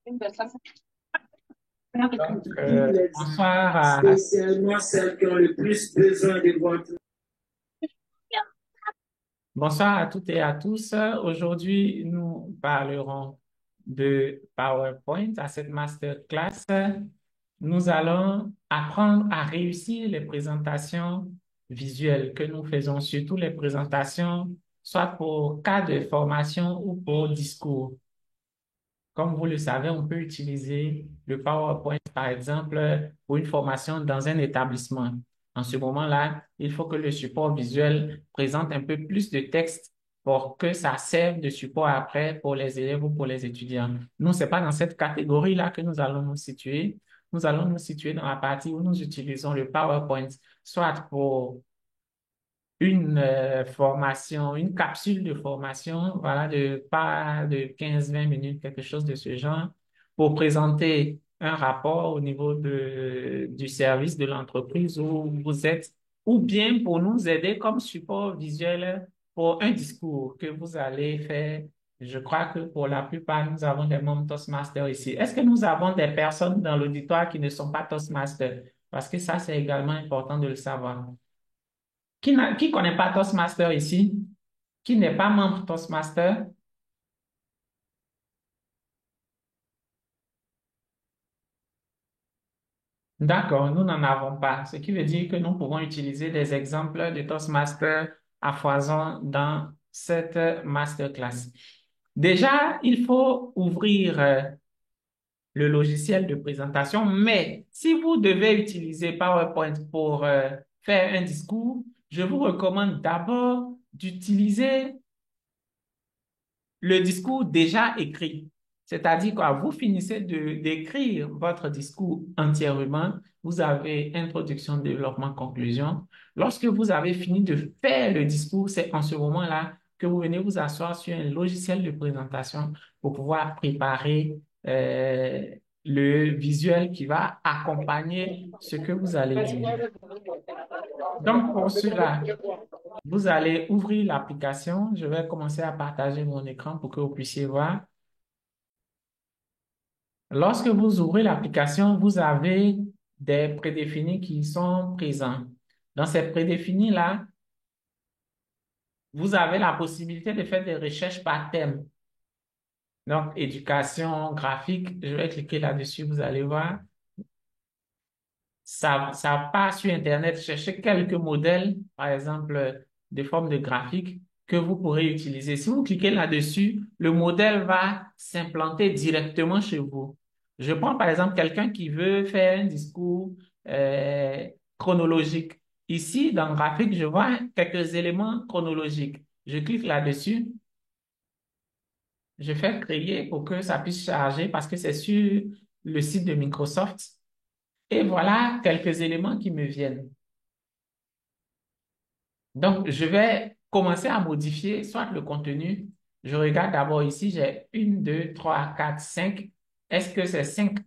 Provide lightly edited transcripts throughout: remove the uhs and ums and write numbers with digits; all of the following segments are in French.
Donc, Bonsoir spécialement celles qui ont le plus besoin de votre. bonsoir à toutes et à tous. Aujourd'hui, nous parlerons de PowerPoint à cette masterclass. Nous allons apprendre à réussir les présentations visuelles que nous faisons, surtout les présentations, soit pour cas de formation ou pour discours. Comme vous le savez, on peut utiliser le PowerPoint, par exemple, pour une formation dans un établissement. En ce moment-là, il faut que le support visuel présente un peu plus de texte pour que ça serve de support après pour les élèves ou pour les étudiants. Nous, c'est pas dans cette catégorie-là que nous allons nous situer. Nous allons nous situer dans la partie où nous utilisons le PowerPoint, soit pour une formation, une capsule de formation, voilà, de pas de 15-20 minutes, quelque chose de ce genre, pour présenter un rapport au niveau du service de l'entreprise où vous êtes, ou bien pour nous aider comme support visuel pour un discours que vous allez faire. Je crois que pour la plupart, nous avons des membres Toastmasters ici. Est-ce que nous avons des personnes dans l'auditoire qui ne sont pas Toastmasters? Parce que ça, c'est également important de le savoir. Qui connaît pas Toastmaster ici? Qui n'est pas membre Toastmaster? D'accord, nous n'en avons pas, ce qui veut dire que nous pouvons utiliser des exemples de Toastmaster à foison dans cette masterclass. Déjà, il faut ouvrir le logiciel de présentation, mais si vous devez utiliser PowerPoint pour faire un discours, je vous recommande d'abord d'utiliser le discours déjà écrit. C'est-à-dire que vous finissez d'écrire votre discours entièrement, vous avez introduction, développement, conclusion. Lorsque vous avez fini de faire le discours, c'est en ce moment-là que vous venez vous asseoir sur un logiciel de présentation pour pouvoir préparer le visuel qui va accompagner ce que vous allez dire. Donc, pour cela, vous allez ouvrir l'application. Je vais commencer à partager mon écran pour que vous puissiez voir. Lorsque vous ouvrez l'application, vous avez des prédéfinis qui sont présents. Dans ces prédéfinis-là, vous avez la possibilité de faire des recherches par thème. Donc, éducation graphique, je vais cliquer là-dessus, vous allez voir. Ça part sur Internet, chercher quelques modèles, par exemple, de formes de graphiques que vous pourrez utiliser. Si vous cliquez là-dessus, le modèle va s'implanter directement chez vous. Je prends par exemple quelqu'un qui veut faire un discours chronologique. Ici, dans graphique, je vois quelques éléments chronologiques. Je clique là-dessus, je fais créer pour que ça puisse charger parce que c'est sur le site de Microsoft. Et voilà quelques éléments qui me viennent. Donc, je vais commencer à modifier soit le contenu. Je regarde d'abord ici, j'ai une, deux, trois, quatre, cinq. Est-ce que c'est cinq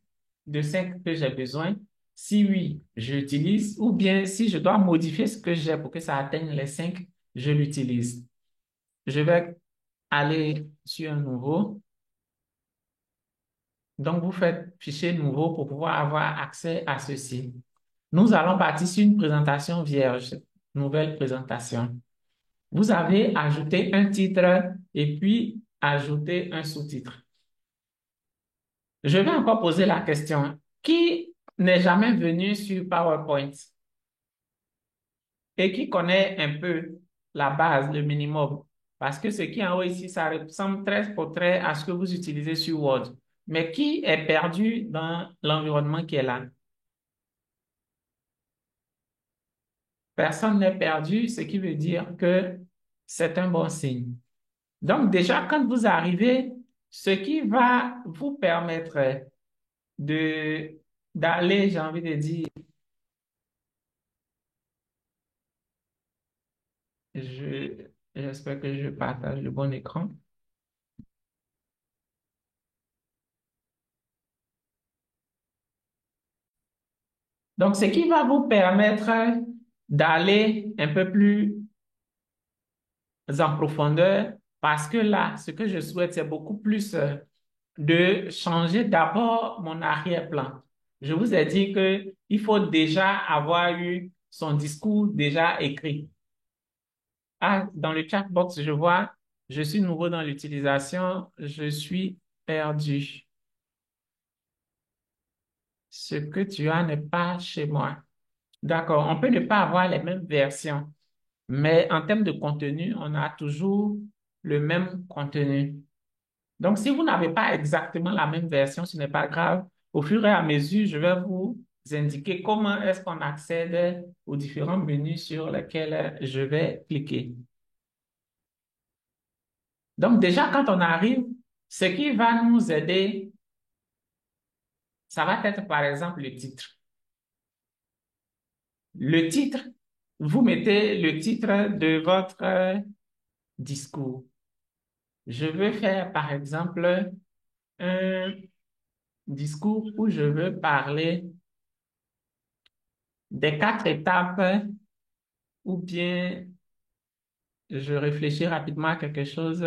que j'ai besoin? Si oui, je l'utilise. Ou bien si je dois modifier ce que j'ai pour que ça atteigne les cinq, je l'utilise. Je vais aller sur un nouveau. Donc, vous faites fichier nouveau pour pouvoir avoir accès à ceci. Nous allons partir sur une présentation vierge, nouvelle présentation. Vous avez ajouté un titre et puis ajouté un sous-titre. Je vais encore poser la question. Qui n'est jamais venu sur PowerPoint et qui connaît un peu la base, le minimum? Parce que ce qui est en haut ici, ça ressemble très pour très à ce que vous utilisez sur Word. Mais qui est perdu dans l'environnement qui est là? Personne n'est perdu, ce qui veut dire que c'est un bon signe. Donc déjà, quand vous arrivez, ce qui va vous permettre de d'aller, j'ai envie de dire, j'espère que je partage le bon écran. Donc, ce qui va vous permettre d'aller un peu plus en profondeur, parce que là, ce que je souhaite, c'est beaucoup plus de changer d'abord mon arrière-plan. Je vous ai dit que il faut déjà avoir eu son discours déjà écrit. Ah, dans le chatbox, je vois, je suis nouveau dans l'utilisation, je suis perdu. Ce que tu as n'est pas chez moi. D'accord, on peut ne pas avoir les mêmes versions, mais en termes de contenu, on a toujours le même contenu. Donc, si vous n'avez pas exactement la même version, ce n'est pas grave. Au fur et à mesure, je vais vous indiquer comment est-ce qu'on accède aux différents menus sur lesquels je vais cliquer. Donc, déjà, quand on arrive, ce qui va nous aider, ça va être par exemple le titre. Le titre, vous mettez le titre de votre discours. Je veux faire par exemple un discours où je veux parler des 4 étapes ou bien je réfléchis rapidement à quelque chose.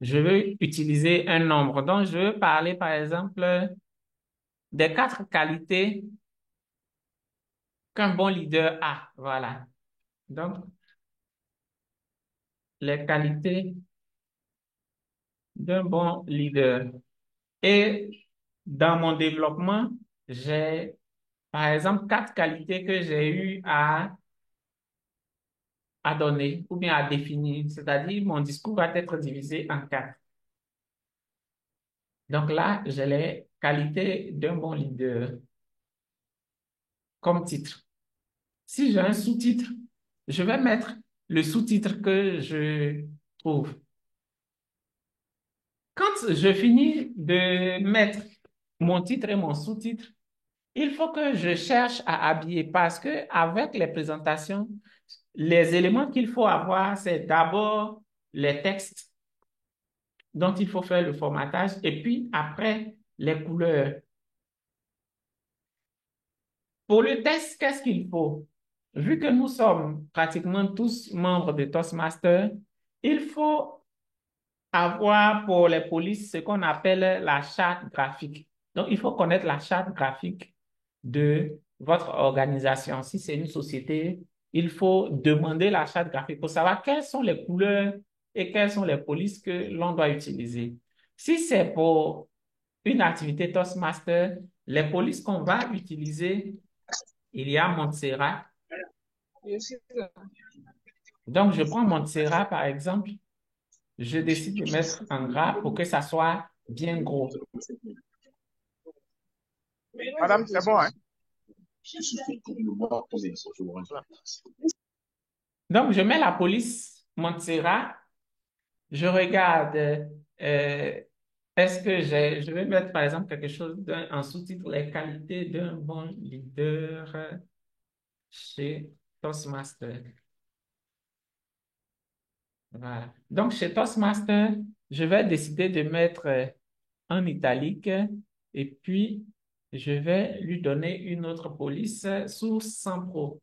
Je veux utiliser un nombre. Donc, je veux parler par exemple des 4 qualités qu'un bon leader a. Voilà. Donc, les qualités d'un bon leader. Et dans mon développement, j'ai, par exemple, 4 qualités que j'ai eu à donner ou bien à définir. C'est-à-dire, mon discours va être divisé en 4. Donc là, j'ai les qualités d'un bon leader comme titre. Si j'ai un sous-titre, je vais mettre le sous-titre que je trouve. Quand je finis de mettre mon titre et mon sous-titre, il faut que je cherche à habiller parce que avec les présentations, les éléments qu'il faut avoir, c'est d'abord les textes dont il faut faire le formatage et puis après les couleurs. Pour le test, qu'est-ce qu'il faut? Vu que nous sommes pratiquement tous membres de Toastmasters, il faut avoir pour les polices ce qu'on appelle la charte graphique. Donc, il faut connaître la charte graphique de votre organisation. Si c'est une société, il faut demander la charte graphique pour savoir quelles sont les couleurs et quelles sont les polices que l'on doit utiliser. Si c'est pour une activité Toastmaster, les polices qu'on va utiliser, il y a Montserrat. Donc, je prends Montserrat, par exemple, je décide de mettre en gras pour que ça soit bien gros. Madame, c'est bon, hein? Donc, je mets la police Montserrat, je regarde, est-ce que je vais mettre par exemple quelque chose en sous-titre, les qualités d'un bon leader chez Toastmaster. Voilà. Donc, chez Toastmaster, je vais décider de mettre en italique et puis je vais lui donner une autre police sous 100 Pro.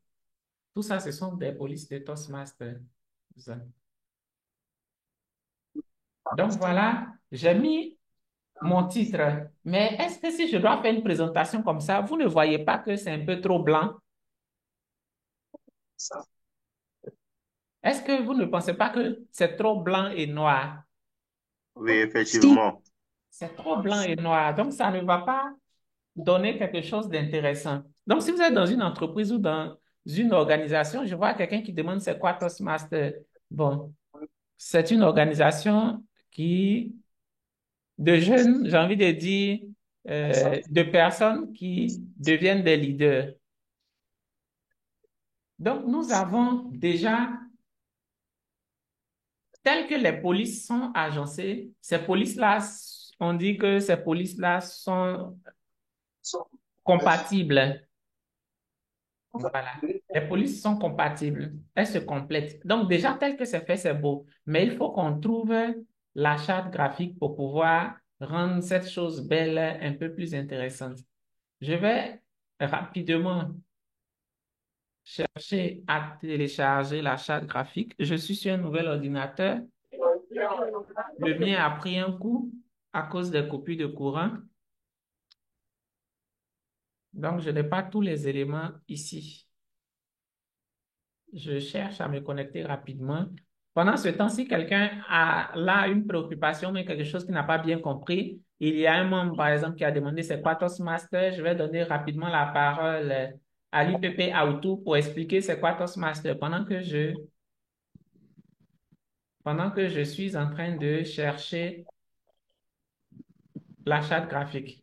Tout ça, ce sont des polices de Toastmaster. Ça. Donc voilà, j'ai mis mon titre. Mais est-ce que si je dois faire une présentation comme ça, vous ne voyez pas que c'est un peu trop blanc? Est-ce que vous ne pensez pas que c'est trop blanc et noir? Oui, effectivement. C'est trop blanc et noir. Donc, ça ne va pas donner quelque chose d'intéressant. Donc, si vous êtes dans une entreprise ou dans une organisation, je vois quelqu'un qui demande c'est quoi Toastmaster. Bon, c'est une organisation qui, de jeunes, j'ai envie de dire, de personnes qui deviennent des leaders. Donc, nous avons déjà, tel que les polices sont agencées, ces polices-là, on dit que ces polices-là sont compatibles. Voilà. Les polices sont compatibles. Elles se complètent. Donc, déjà, tel que c'est fait, c'est beau. Mais il faut qu'on trouve la charte graphique pour pouvoir rendre cette chose belle un peu plus intéressante. Je vais rapidement chercher à télécharger la charte graphique. Je suis sur un nouvel ordinateur. Le mien a pris un coup à cause des coupures de courant. Donc, je n'ai pas tous les éléments ici. Je cherche à me connecter rapidement. Pendant ce temps, si quelqu'un a là une préoccupation, mais quelque chose qu'il n'a pas bien compris, il y a un membre, par exemple, qui a demandé c'est quoi Toastmaster. Je vais donner rapidement la parole à l'IPP Auto pour expliquer c'est quoi Toastmaster pendant que je suis en train de chercher la charte graphique.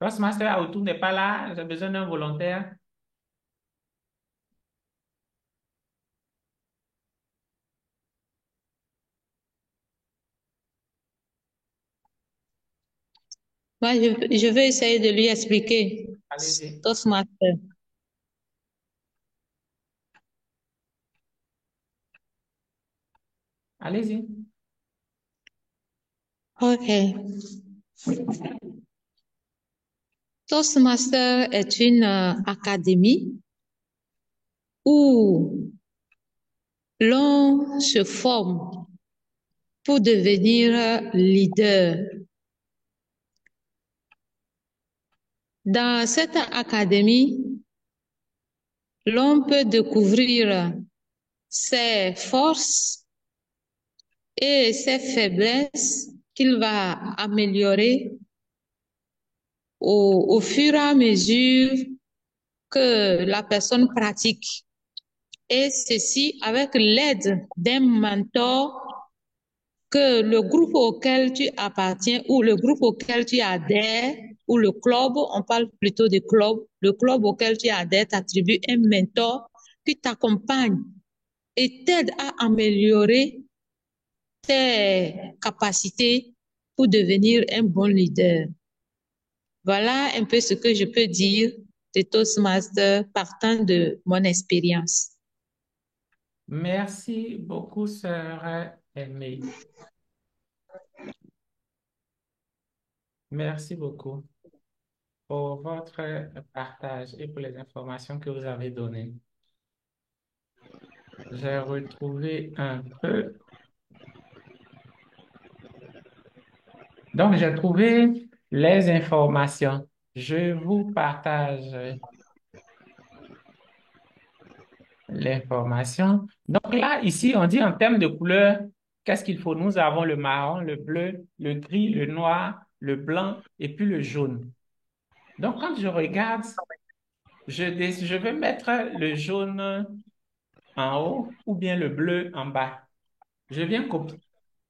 Toastmaster Auto n'est pas là. J'ai besoin d'un volontaire. Moi, je vais essayer de lui expliquer. Allez-y. Toastmaster. Allez-y. OK. Toastmaster est une académie où l'on se forme pour devenir leader. Dans cette académie, l'on peut découvrir ses forces et ses faiblesses qu'il va améliorer au fur et à mesure que la personne pratique. Et ceci avec l'aide d'un mentor que le groupe auquel tu appartiens ou le groupe auquel tu adhères ou le club, on parle plutôt de club, le club auquel tu adhères t'attribue un mentor qui t'accompagne et t'aide à améliorer tes capacités pour devenir un bon leader. Voilà un peu ce que je peux dire de Toastmaster partant de mon expérience. Merci beaucoup, sœur Aimée. Merci beaucoup pour votre partage et pour les informations que vous avez données. J'ai retrouvé un peu. Donc, j'ai trouvé les informations. Je vous partage l'information. Donc là, ici, on dit en termes de couleur, qu'est-ce qu'il faut? Nous avons le marron, le bleu, le gris, le noir, le blanc et puis le jaune. Donc, quand je regarde, je vais mettre le jaune en haut ou bien le bleu en bas. Je viens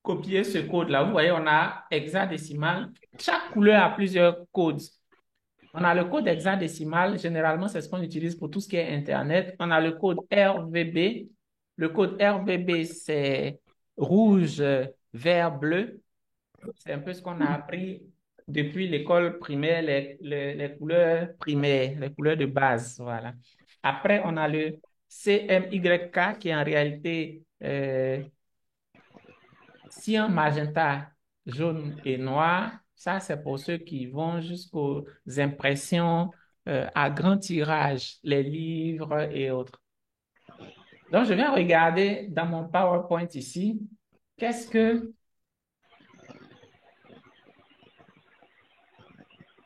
copier ce code-là. Vous voyez, on a hexadécimal. Chaque couleur a plusieurs codes. On a le code hexadécimal. Généralement, c'est ce qu'on utilise pour tout ce qui est Internet. On a le code RVB. Le code RVB, c'est rouge, vert, bleu. C'est un peu ce qu'on a appris depuis l'école primaire, les couleurs primaires, les couleurs de base. Voilà. Après, on a le CMYK qui est en réalité cyan, magenta, jaune et noir. Ça, c'est pour ceux qui vont jusqu'aux impressions à grand tirage, les livres et autres. Donc, je viens regarder dans mon PowerPoint ici, qu'est-ce que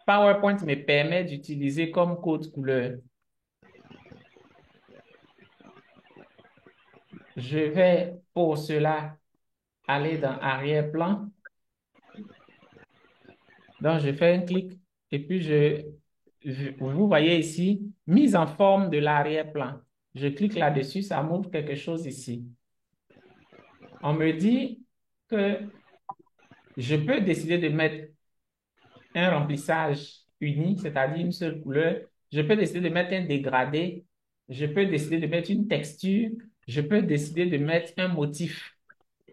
PowerPoint me permet d'utiliser comme code couleur. Je vais pour cela aller dans arrière-plan. Donc, je fais un clic et puis vous voyez ici, mise en forme de l'arrière-plan. Je clique là-dessus, ça m'ouvre quelque chose ici. On me dit que je peux décider de mettre un remplissage uni, c'est-à-dire une seule couleur. Je peux décider de mettre un dégradé. Je peux décider de mettre une texture. Je peux décider de mettre un motif.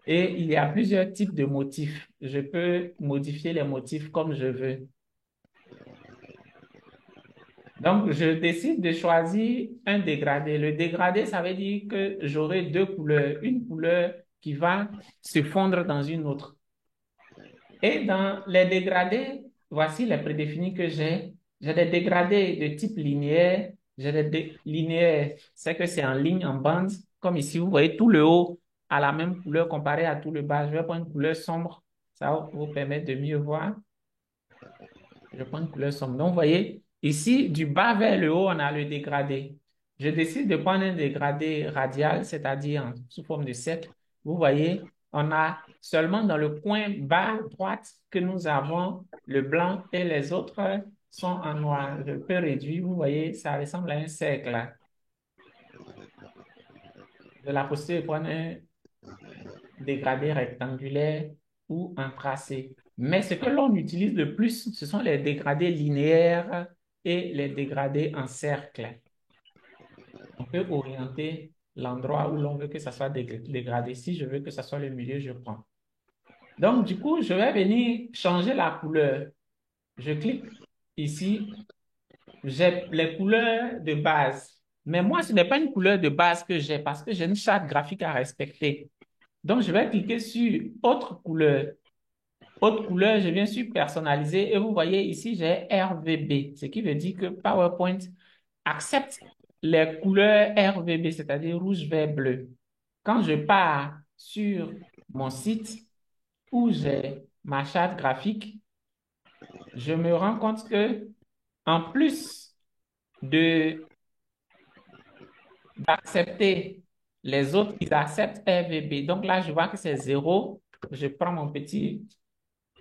Et il y a plusieurs types de motifs. Je peux modifier les motifs comme je veux. Donc, je décide de choisir un dégradé. Le dégradé, ça veut dire que j'aurai deux couleurs. Une couleur qui va se fondre dans une autre. Et dans les dégradés, voici les prédéfinis que j'ai. J'ai des dégradés de type linéaire. J'ai des linéaires, c'est que c'est en ligne, en bande. Comme ici, vous voyez tout le haut a la même couleur comparé à tout le bas. Je vais prendre une couleur sombre. Ça va vous permettre de mieux voir. Je prends une couleur sombre. Donc, vous voyez, ici, du bas vers le haut, on a le dégradé. Je décide de prendre un dégradé radial, c'est-à-dire sous forme de cercle. Vous voyez, on a seulement dans le coin bas droite que nous avons le blanc et les autres sont en noir. Je peux réduire, vous voyez, ça ressemble à un cercle. De la possibilité de prendre un dégradé rectangulaire ou un tracé. Mais ce que l'on utilise le plus, ce sont les dégradés linéaires et les dégradés en cercle. On peut orienter l'endroit où l'on veut que ça soit dégradé. Si je veux que ça soit le milieu, je prends. Donc, du coup, je vais venir changer la couleur. Je clique ici. J'ai les couleurs de base. Mais moi, ce n'est pas une couleur de base que j'ai parce que j'ai une charte graphique à respecter. Donc, je vais cliquer sur Autre couleur. Autre couleur, je viens sur Personnaliser et vous voyez ici, j'ai RVB, ce qui veut dire que PowerPoint accepte les couleurs RVB, c'est-à-dire rouge, vert, bleu. Quand je pars sur mon site où j'ai ma charte graphique, je me rends compte que en plus de d'accepter les autres, ils acceptent RVB. Donc là, je vois que c'est 0. Je prends mon petit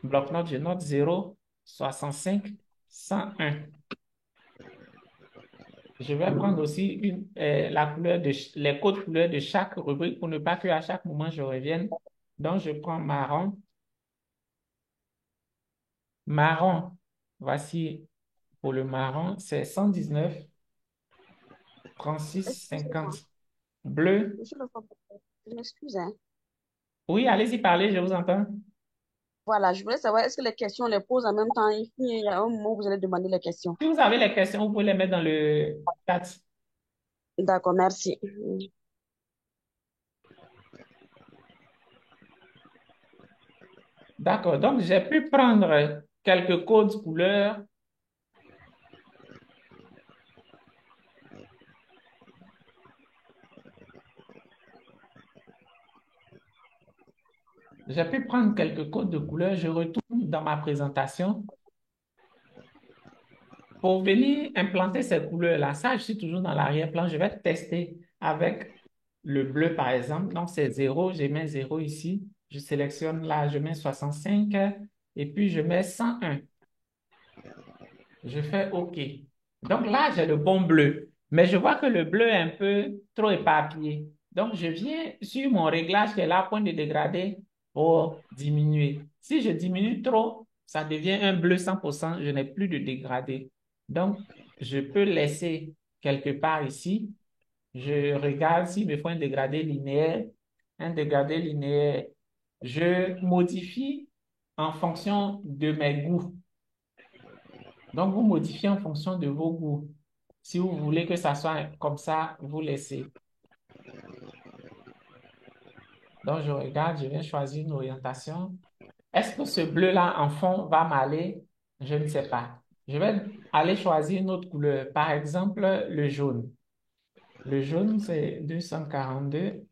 bloc-notes, je note 0, 65, 101. Je vais prendre aussi la couleur les codes couleurs de chaque rubrique pour ne pas qu'à chaque moment je revienne. Donc, je prends marron. Marron, voici pour le marron, c'est 119, 36, Excusez-moi, 50. Bleu, monsieur le professeur, je m'excuse, hein. oui, allez-y parler, je vous entends. Voilà, je voulais savoir, est-ce que les questions, on les pose en même temps? Il y a un moment où vous allez demander les questions. Si vous avez les questions, vous pouvez les mettre dans le chat. D'accord, merci. D'accord, donc j'ai pu prendre quelques codes couleurs. J'ai pu prendre quelques codes de couleurs. Je retourne dans ma présentation. Pour venir implanter ces couleurs-là, ça, je suis toujours dans l'arrière-plan. Je vais tester avec le bleu, par exemple. Donc, c'est 0. Je mets 0 ici. Je sélectionne là, je mets 65 et puis je mets 101. Je fais OK. Donc là, j'ai le bon bleu. Mais je vois que le bleu est un peu trop éparpillé. Donc, je viens sur mon réglage qui est là, point de dégradé, pour diminuer. Si je diminue trop, ça devient un bleu 100%. Je n'ai plus de dégradé. Donc, je peux laisser quelque part ici. Je regarde s'il me faut un dégradé linéaire. Un dégradé linéaire. Je modifie en fonction de mes goûts. Donc, vous modifiez en fonction de vos goûts. Si vous voulez que ça soit comme ça, vous laissez. Donc, je regarde, je viens choisir une orientation. Est-ce que ce bleu-là en fond va m'aller? Je ne sais pas. Je vais aller choisir une autre couleur. Par exemple, le jaune. Le jaune, c'est 242.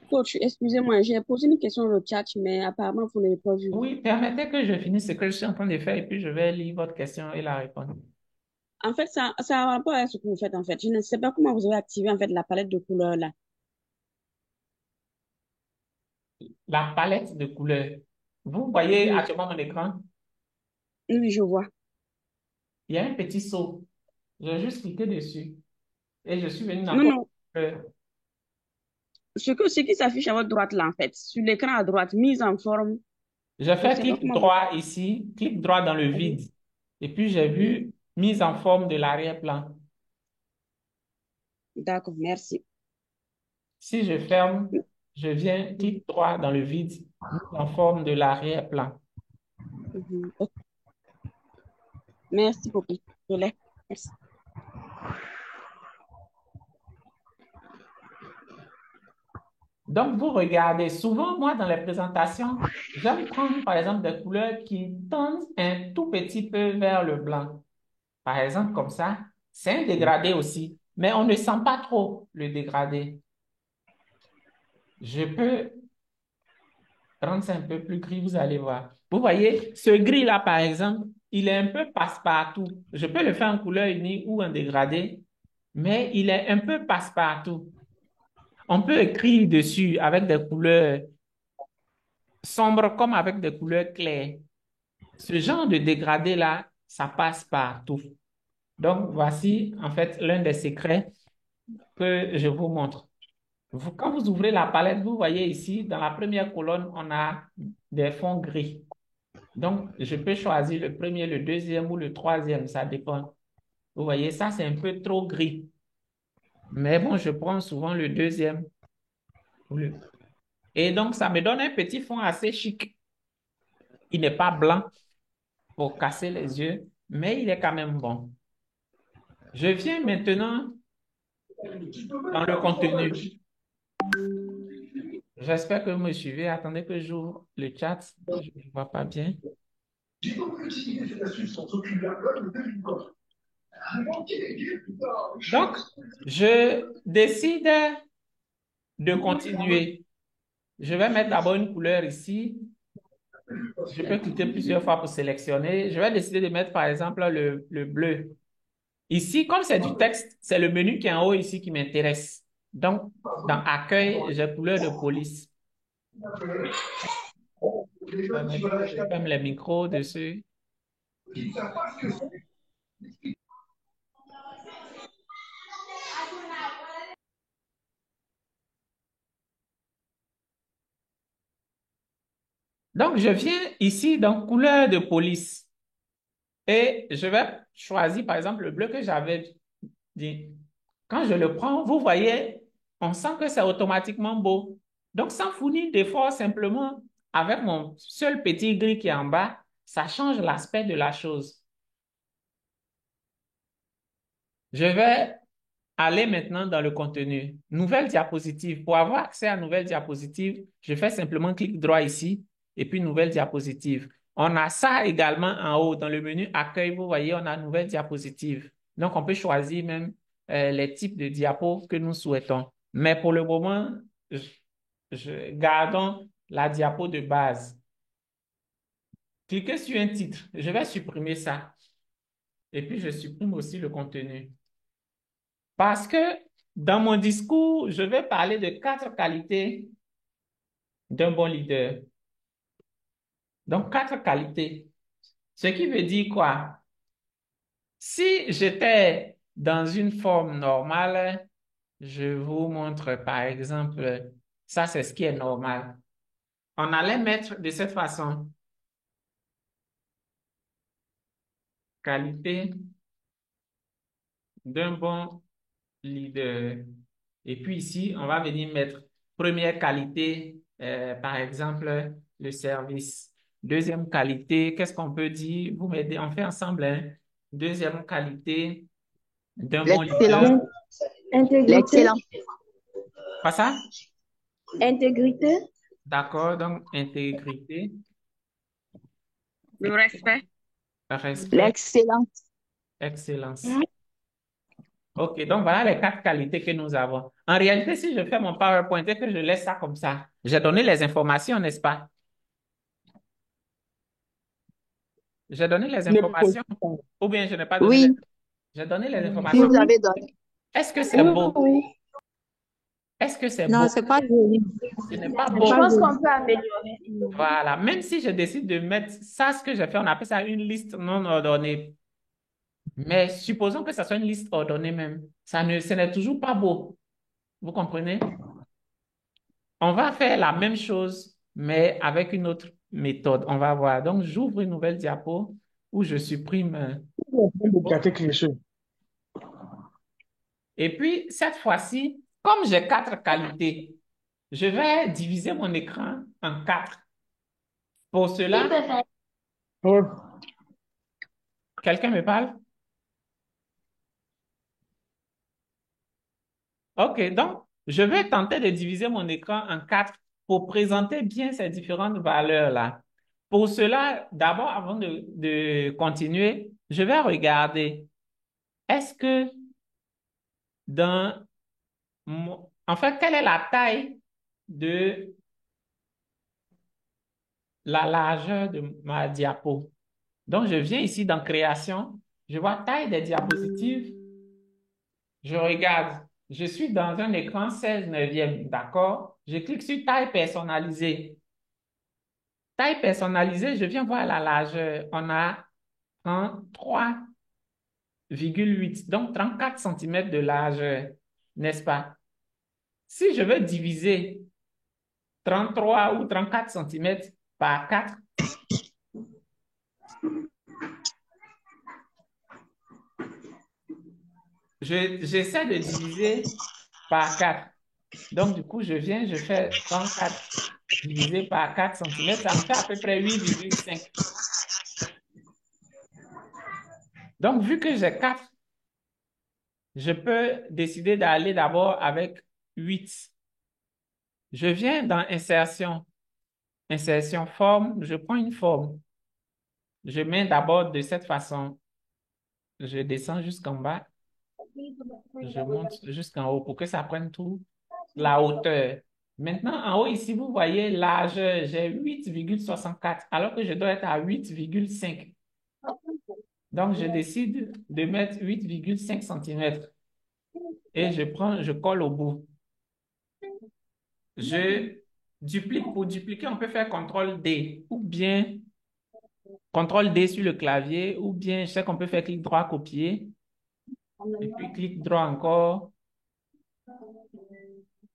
Coach, excusez-moi, j'ai posé une question dans le chat, mais apparemment, vous n'avez pas vu. Oui, permettez que je finisse ce que je suis en train de faire et puis je vais lire votre question et la répondre. En fait, ça a un rapport avec ce que vous faites, en fait. Je ne sais pas comment vous avez activé, en fait, la palette de couleurs, là. La palette de couleurs. Vous voyez Oui, actuellement mon écran? oui, je vois. Il y a un petit saut. J'ai juste cliqué dessus et je suis venu dans Non, quoi? non. Ce qui s'affiche à votre droite, là, en fait, sur l'écran à droite, mise en forme, Je je ne fais sais pas clic comment vous... droit ici, clic droit dans le Mhm, vide. Et puis j'ai mhm. vu mise en forme de l'arrière-plan. D'accord, merci. Si je ferme, je viens Mhm, clic droit dans le vide, mise en forme de l'arrière-plan. mhm. Ok, merci beaucoup. Je l'ai. Merci. Donc, vous regardez, souvent, moi, dans les présentations, j'aime prendre, par exemple, des couleurs qui tendent un tout petit peu vers le blanc. Par exemple, comme ça, c'est un dégradé aussi, mais on ne sent pas trop le dégradé. Je peux rendre ça un peu plus gris, vous allez voir. Vous voyez, ce gris-là, par exemple, il est un peu passe-partout. Je peux le faire en couleur unie ou en dégradé, mais il est un peu passe-partout. On peut écrire dessus avec des couleurs sombres comme avec des couleurs claires. Ce genre de dégradé-là, ça passe partout. Donc, voici en fait l'un des secrets que je vous montre. Quand vous ouvrez la palette, vous voyez ici, dans la première colonne, on a des fonds gris. Donc, je peux choisir le premier, le deuxième ou le troisième, ça dépend. Vous voyez, ça, c'est un peu trop gris. Mais bon, je prends souvent le deuxième. Et donc, ça me donne un petit fond assez chic. Il n'est pas blanc pour casser les yeux, mais il est quand même bon. Je viens maintenant dans le contenu. J'espère que vous me suivez. Attendez que j'ouvre le chat. Je ne vois pas bien. Donc, je décide de continuer. Je vais mettre d'abord une couleur ici. Je peux cliquer plusieurs fois pour sélectionner. Je vais décider de mettre, par exemple, le bleu. Ici, comme c'est du texte, c'est le menu qui est en haut ici qui m'intéresse. Donc, dans Accueil, j'ai couleur de police. Je ferme les micros dessus. Donc, je viens ici dans couleur de police et je vais choisir, par exemple, le bleu que j'avais dit. Quand je le prends, vous voyez, on sent que c'est automatiquement beau. Donc, sans fournir d'effort, simplement, avec mon seul petit gris qui est en bas, ça change l'aspect de la chose. Je vais aller maintenant dans le contenu. Nouvelle diapositive. Pour avoir accès à nouvelle diapositive, je fais simplement clic droit ici et puis nouvelle diapositive. On a ça également en haut dans le menu accueil. Vous voyez, on a nouvelle diapositive. Donc, on peut choisir même les types de diapos que nous souhaitons. Mais pour le moment, gardons la diapo de base. Cliquez sur un titre. Je vais supprimer ça. Et puis, je supprime aussi le contenu. Parce que dans mon discours, je vais parler de 4 qualités d'un bon leader. Donc, 4 qualités. Ce qui veut dire quoi? Si j'étais dans une forme normale, je vous montre par exemple, ça c'est ce qui est normal. On allait mettre de cette façon. Qualité d'un bon leader. Et puis ici, on va venir mettre première qualité, par exemple, le service. Deuxième qualité, qu'est-ce qu'on peut dire? Vous m'aidez, on fait ensemble, hein? Deuxième qualité d'un bon leader. L'excellence. Intégrité. L'excellence. Pas ça? Intégrité. D'accord, donc intégrité, Le respect. respect, L'excellence. excellence. OK, donc voilà les 4 qualités que nous avons. En réalité, si je fais mon PowerPoint et que je laisse ça comme ça, j'ai donné les informations, n'est-ce pas? J'ai donné les informations ou bien je n'ai pas donné Oui, J'ai donné les si informations. vous avez donné. Est-ce que c'est beau? Est-ce que c'est Non, beau? c'est pas joli. Ce n'est pas Je beau. pense qu'on peut améliorer. Voilà. Même si je décide de mettre ça, ce que j'ai fait, on appelle ça une liste non ordonnée. Mais supposons que ça soit une liste ordonnée même. Ce n'est toujours pas beau. Vous comprenez? On va faire la même chose, mais avec une autre méthode. On va voir. Donc, j'ouvre une nouvelle diapo où je supprime. Et puis, cette fois-ci, comme j'ai 4 qualités, je vais diviser mon écran en 4. Pour cela, quelqu'un me parle? OK, donc, Je vais tenter de diviser mon écran en 4 pour présenter bien ces différentes valeurs-là. Pour cela, d'abord, avant de continuer, je vais regarder, est-ce que en fait, quelle est la taille de la largeur de ma diapo? Donc, je viens ici dans Création, je vois taille des diapositives, je regarde, je suis dans un écran 16/9, d'accord? Je clique sur taille personnalisée. Taille personnalisée, je viens voir la largeur. On a 33,8, donc 34 cm de largeur, n'est-ce pas? Si je veux diviser 33 ou 34 cm par 4, j'essaie de diviser par 4. Donc, du coup, je viens, je fais 34 divisé par 4 cm, ça me fait à peu près 8,5. Donc, vu que j'ai 4, je peux décider d'aller d'abord avec 8. Je viens dans Insertion. Insertion forme, je prends une forme. Je mets d'abord de cette façon. Je descends jusqu'en bas. Je monte jusqu'en haut pour que ça prenne tout la hauteur. Maintenant, en haut ici, vous voyez largeur, j'ai 8,64 alors que je dois être à 8,5. Donc, je décide de mettre 8,5 cm et je colle au bout. Je duplique. Pour dupliquer, on peut faire CTRL-D ou bien CTRL-D sur le clavier ou bien je sais qu'on peut faire clic droit, copier et puis clic droit encore,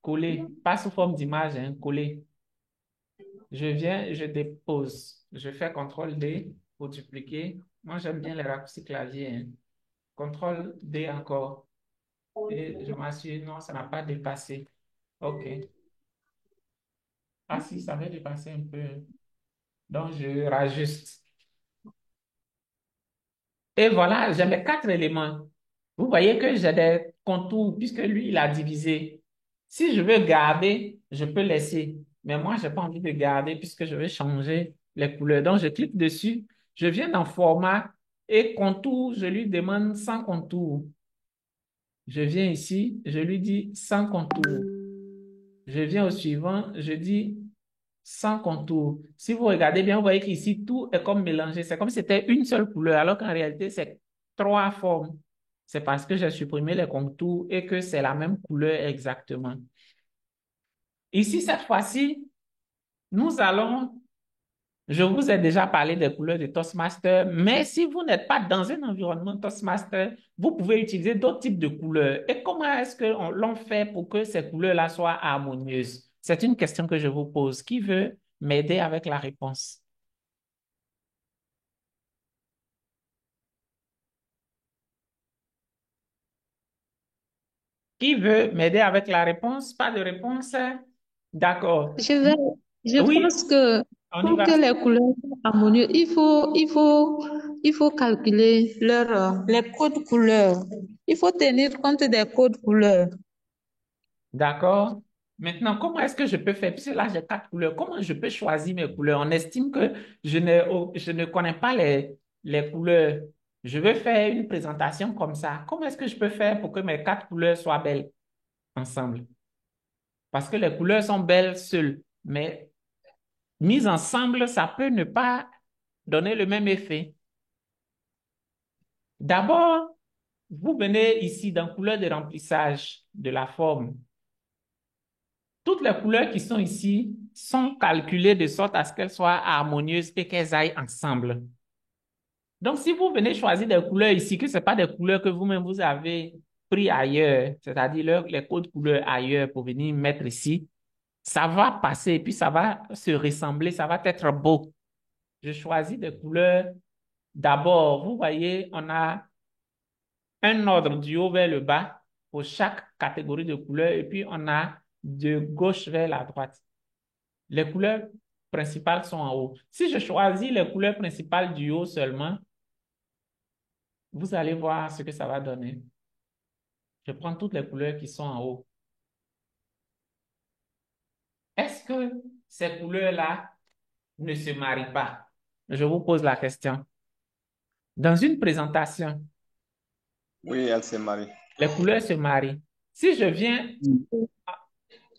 coller. Pas sous forme d'image, hein, coller. Je viens, je dépose. Je fais CTRL-D pour dupliquer. Moi, j'aime bien les raccourcis clavier, hein. CTRL-D encore. Et je m'assure, non, ça n'a pas dépassé. OK. Ah si, ça avait dépassé un peu. Donc, je rajuste. Et voilà, j'ai mes 4 éléments. Vous voyez que j'ai des contours puisque lui, il a divisé. Si je veux garder, je peux laisser. Mais moi, je n'ai pas envie de garder puisque je veux changer les couleurs. Donc, je clique dessus. Je viens dans Format et Contour, je lui demande sans contour. Je viens ici, je lui dis sans contour. Je viens au suivant, je dis sans contour. Si vous regardez bien, vous voyez qu'ici, tout est comme mélangé. C'est comme si c'était une seule couleur, alors qu'en réalité, c'est 3 formes. C'est parce que j'ai supprimé les contours et que c'est la même couleur exactement. Ici, cette fois-ci, je vous ai déjà parlé des couleurs de Toastmaster, mais si vous n'êtes pas dans un environnement Toastmaster, vous pouvez utiliser d'autres types de couleurs. Et comment est-ce que l'on fait pour que ces couleurs-là soient harmonieuses? C'est une question que je vous pose. Qui veut m'aider avec la réponse? Qui veut m'aider avec la réponse? Pas de réponse? D'accord. Je vais, je Oui, pense que on y pour va. que les couleurs soient harmonieuses, il faut calculer les codes couleurs. Il faut tenir compte des codes couleurs. D'accord. Maintenant, comment est-ce que je peux faire? Puisque là, j'ai 4 couleurs. Comment je peux choisir mes couleurs? On estime que je ne connais pas les couleurs. Je veux faire une présentation comme ça. Comment est-ce que je peux faire pour que mes 4 couleurs soient belles ensemble? Parce que les couleurs sont belles seules, mais mises ensemble, ça peut ne pas donner le même effet. D'abord, vous venez ici dans couleur de remplissage de la forme. Toutes les couleurs qui sont ici sont calculées de sorte à ce qu'elles soient harmonieuses et qu'elles aillent ensemble. Donc, si vous venez choisir des couleurs ici, que ce n'est pas des couleurs que vous-même vous avez pris ailleurs, c'est-à-dire les codes couleurs ailleurs pour venir mettre ici, ça va passer et puis ça va se ressembler, ça va être beau. Je choisis des couleurs. D'abord, vous voyez, on a un ordre du haut vers le bas pour chaque catégorie de couleurs et puis on a de gauche vers la droite. Les couleurs principales sont en haut. Si je choisis les couleurs principales du haut seulement, vous allez voir ce que ça va donner. Je prends toutes les couleurs qui sont en haut. que ces couleurs-là ne se marient pas? Je vous pose la question. Dans une présentation, Oui, elle se marie. les couleurs se marient. Si je viens,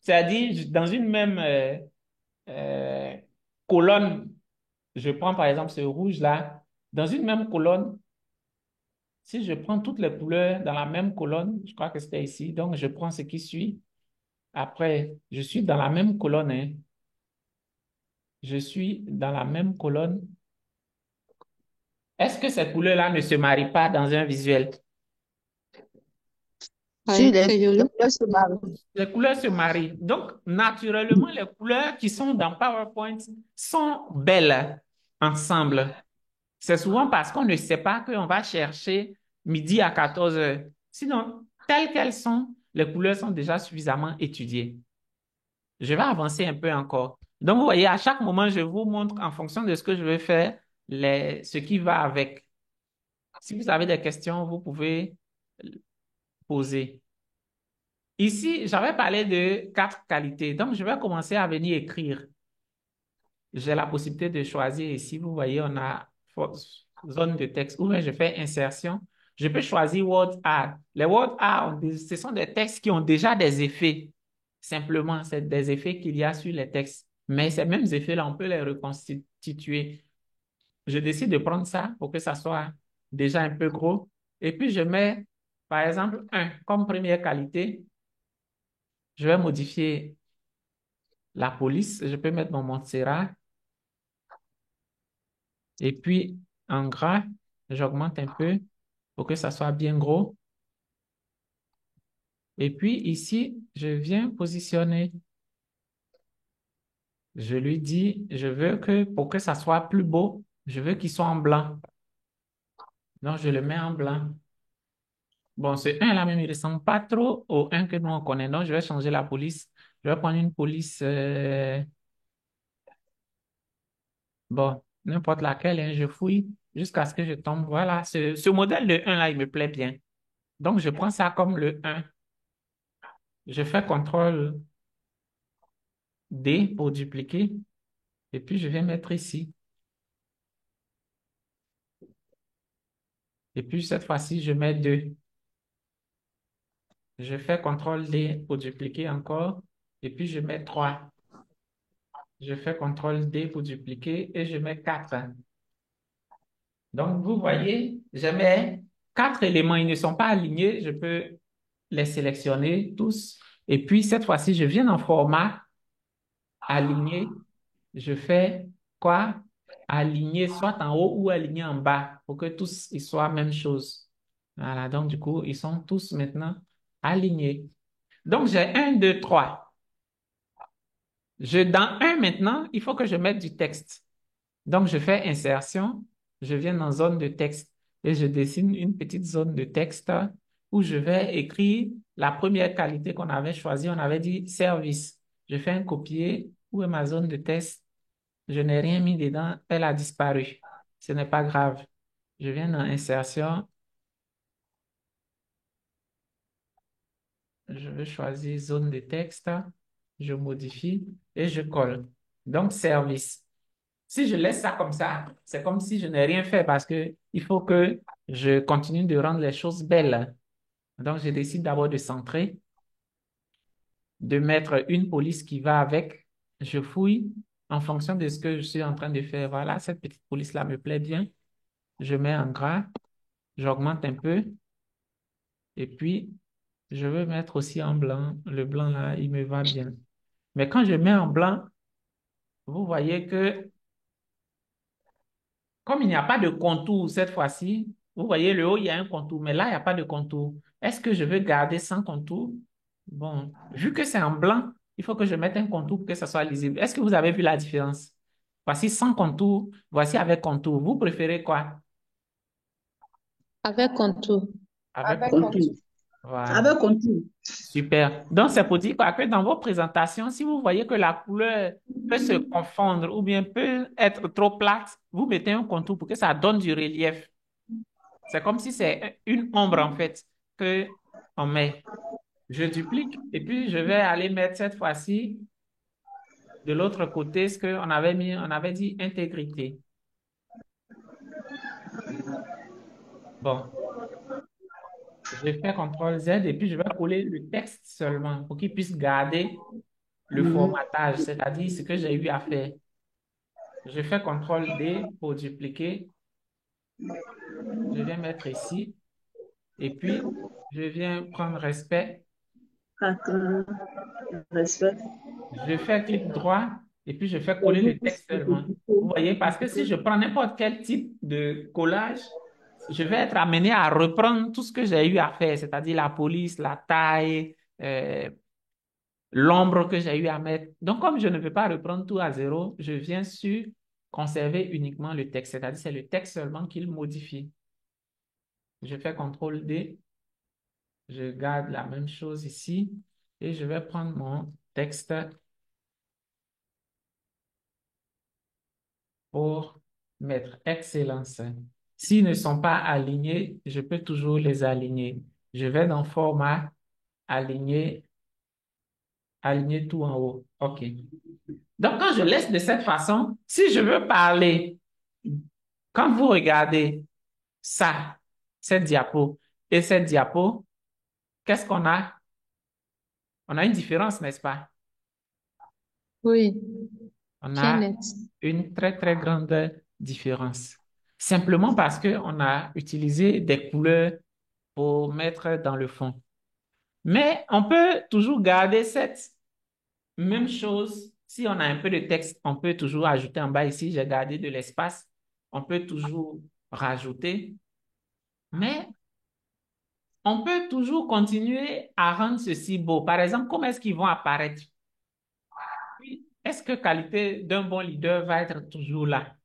c'est-à-dire dans une même euh, colonne, je prends par exemple ce rouge-là, dans une même colonne, si je prends toutes les couleurs dans la même colonne, je crois que c'était ici, donc je prends ce qui suit. Après, je suis dans la même colonne, hein. Je suis dans la même colonne. Est-ce que ces couleurs-là ne se marient pas dans un visuel? Oui, c'est joli. Les couleurs se marient. Donc, naturellement, les couleurs qui sont dans PowerPoint sont belles ensemble. C'est souvent parce qu'on ne sait pas qu'on va chercher midi à 14 heures. Sinon, telles qu'elles sont, les couleurs sont déjà suffisamment étudiées. Je vais avancer un peu encore. Donc, vous voyez, à chaque moment, je vous montre en fonction de ce que je vais faire, ce qui va avec. Si vous avez des questions, vous pouvez poser. Ici, j'avais parlé de 4 qualités. Donc, je vais commencer à venir écrire. J'ai la possibilité de choisir ici. Vous voyez, on a zone de texte. Ou bien je fais insertion. Je peux choisir Word Art. Les Word Art, ce sont des textes qui ont déjà des effets. Simplement, c'est des effets qu'il y a sur les textes. Mais ces mêmes effets-là, on peut les reconstituer. Je décide de prendre ça pour que ça soit déjà un peu gros. Et puis, je mets, par exemple, 1 comme première qualité. Je vais modifier la police. Je peux mettre mon Montserrat. Et puis, en gras, j'augmente un peu pour que ça soit bien gros. Et puis, ici, je viens positionner. Je lui dis, je veux que, pour que ça soit plus beau, je veux qu'il soit en blanc. Donc, je le mets en blanc. Bon, ce 1 là même, il ne ressemble pas trop au 1 que nous on connaît. Donc, je vais changer la police. Je vais prendre une police, bon, n'importe laquelle, hein, je fouille jusqu'à ce que je tombe. Voilà, ce modèle de 1 là, il me plaît bien. Donc, je prends ça comme le 1. Je fais CTRL D pour dupliquer. Et puis, je vais mettre ici. Et puis, cette fois-ci, je mets 2. Je fais CTRL D pour dupliquer encore. Et puis, je mets 3. Je fais CTRL D pour dupliquer et je mets 4. Donc, vous voyez, je mets 4 éléments. Ils ne sont pas alignés. Je peux les sélectionner tous. Et puis, cette fois-ci, je viens en format aligné. Je fais quoi? Aligner soit en haut ou aligner en bas pour que tous ils soient même chose. Voilà, donc du coup, ils sont tous maintenant alignés. Donc, j'ai 1, 2, 3. Dans 1 maintenant, il faut que je mette du texte. Donc, je fais insertion, je viens dans zone de texte et je dessine une petite zone de texte où je vais écrire la première qualité qu'on avait choisie. On avait dit service. Je fais un copier. Où est ma zone de texte? Je n'ai rien mis dedans, elle a disparu. Ce n'est pas grave. Je viens dans insertion. Je vais choisir zone de texte. Je modifie et je colle. Donc, service. Si je laisse ça comme ça, c'est comme si je n'ai rien fait parce que il faut que je continue de rendre les choses belles. Donc, je décide d'abord de centrer, de mettre une police qui va avec. Je fouille en fonction de ce que je suis en train de faire. Voilà, cette petite police-là me plaît bien. Je mets en gras, j'augmente un peu et puis je veux mettre aussi en blanc. Le blanc là, il me va bien. Mais quand je mets en blanc, vous voyez que comme il n'y a pas de contour cette fois-ci, vous voyez le haut, il y a un contour, mais là, il n'y a pas de contour. Est-ce que je veux garder sans contour? Bon, vu que c'est en blanc, il faut que je mette un contour pour que ça soit lisible. Est-ce que vous avez vu la différence? Voici sans contour, voici avec contour. Vous préférez quoi? Avec contour. Avec Contour. contour. Voilà. Avec contour. Super. Donc, c'est pour dire quoi, que dans vos présentations, si vous voyez que la couleur peut se confondre ou bien peut être trop plate, vous mettez un contour pour que ça donne du relief. C'est comme si c'est une ombre, en fait, que on met. Je duplique et puis je vais aller mettre cette fois-ci de l'autre côté, ce qu'on avait mis, on avait dit intégrité. Bon, je fais CTRL Z et puis je vais coller le texte seulement pour qu'il puisse garder le formatage, c'est-à-dire ce que j'ai eu à faire. Je fais CTRL D pour dupliquer. Je viens mettre ici et puis je viens prendre respect. Respect. Je fais clic droit et puis je fais coller le texte seulement. Vous voyez, parce que si je prends n'importe quel type de collage, je vais être amené à reprendre tout ce que j'ai eu à faire, c'est-à-dire la police, la taille, l'ombre que j'ai eu à mettre. Donc, comme je ne veux pas reprendre tout à zéro, je viens sur conserver uniquement le texte, c'est-à-dire c'est le texte seulement qu'il modifie. Je fais CTRL D, je garde la même chose ici et je vais prendre mon texte pour mettre excellence. S'ils ne sont pas alignés, je peux toujours les aligner. Je vais dans format, aligner, aligner tout en haut. OK. Donc, quand je laisse de cette façon, si je veux parler, quand vous regardez ça, cette diapo et cette diapo, qu'est-ce qu'on a? On a une différence, n'est-ce pas? Oui, On bien a net. une très, très grande différence. Simplement parce qu'on a utilisé des couleurs pour mettre dans le fond. Mais on peut toujours garder cette même chose. Si on a un peu de texte, on peut toujours ajouter en bas ici, j'ai gardé de l'espace. On peut toujours rajouter. Mais on peut toujours continuer à rendre ceci beau. Par exemple, comment est-ce qu'ils vont apparaître? Puis, est-ce que qualité d'un bon leader va être toujours là?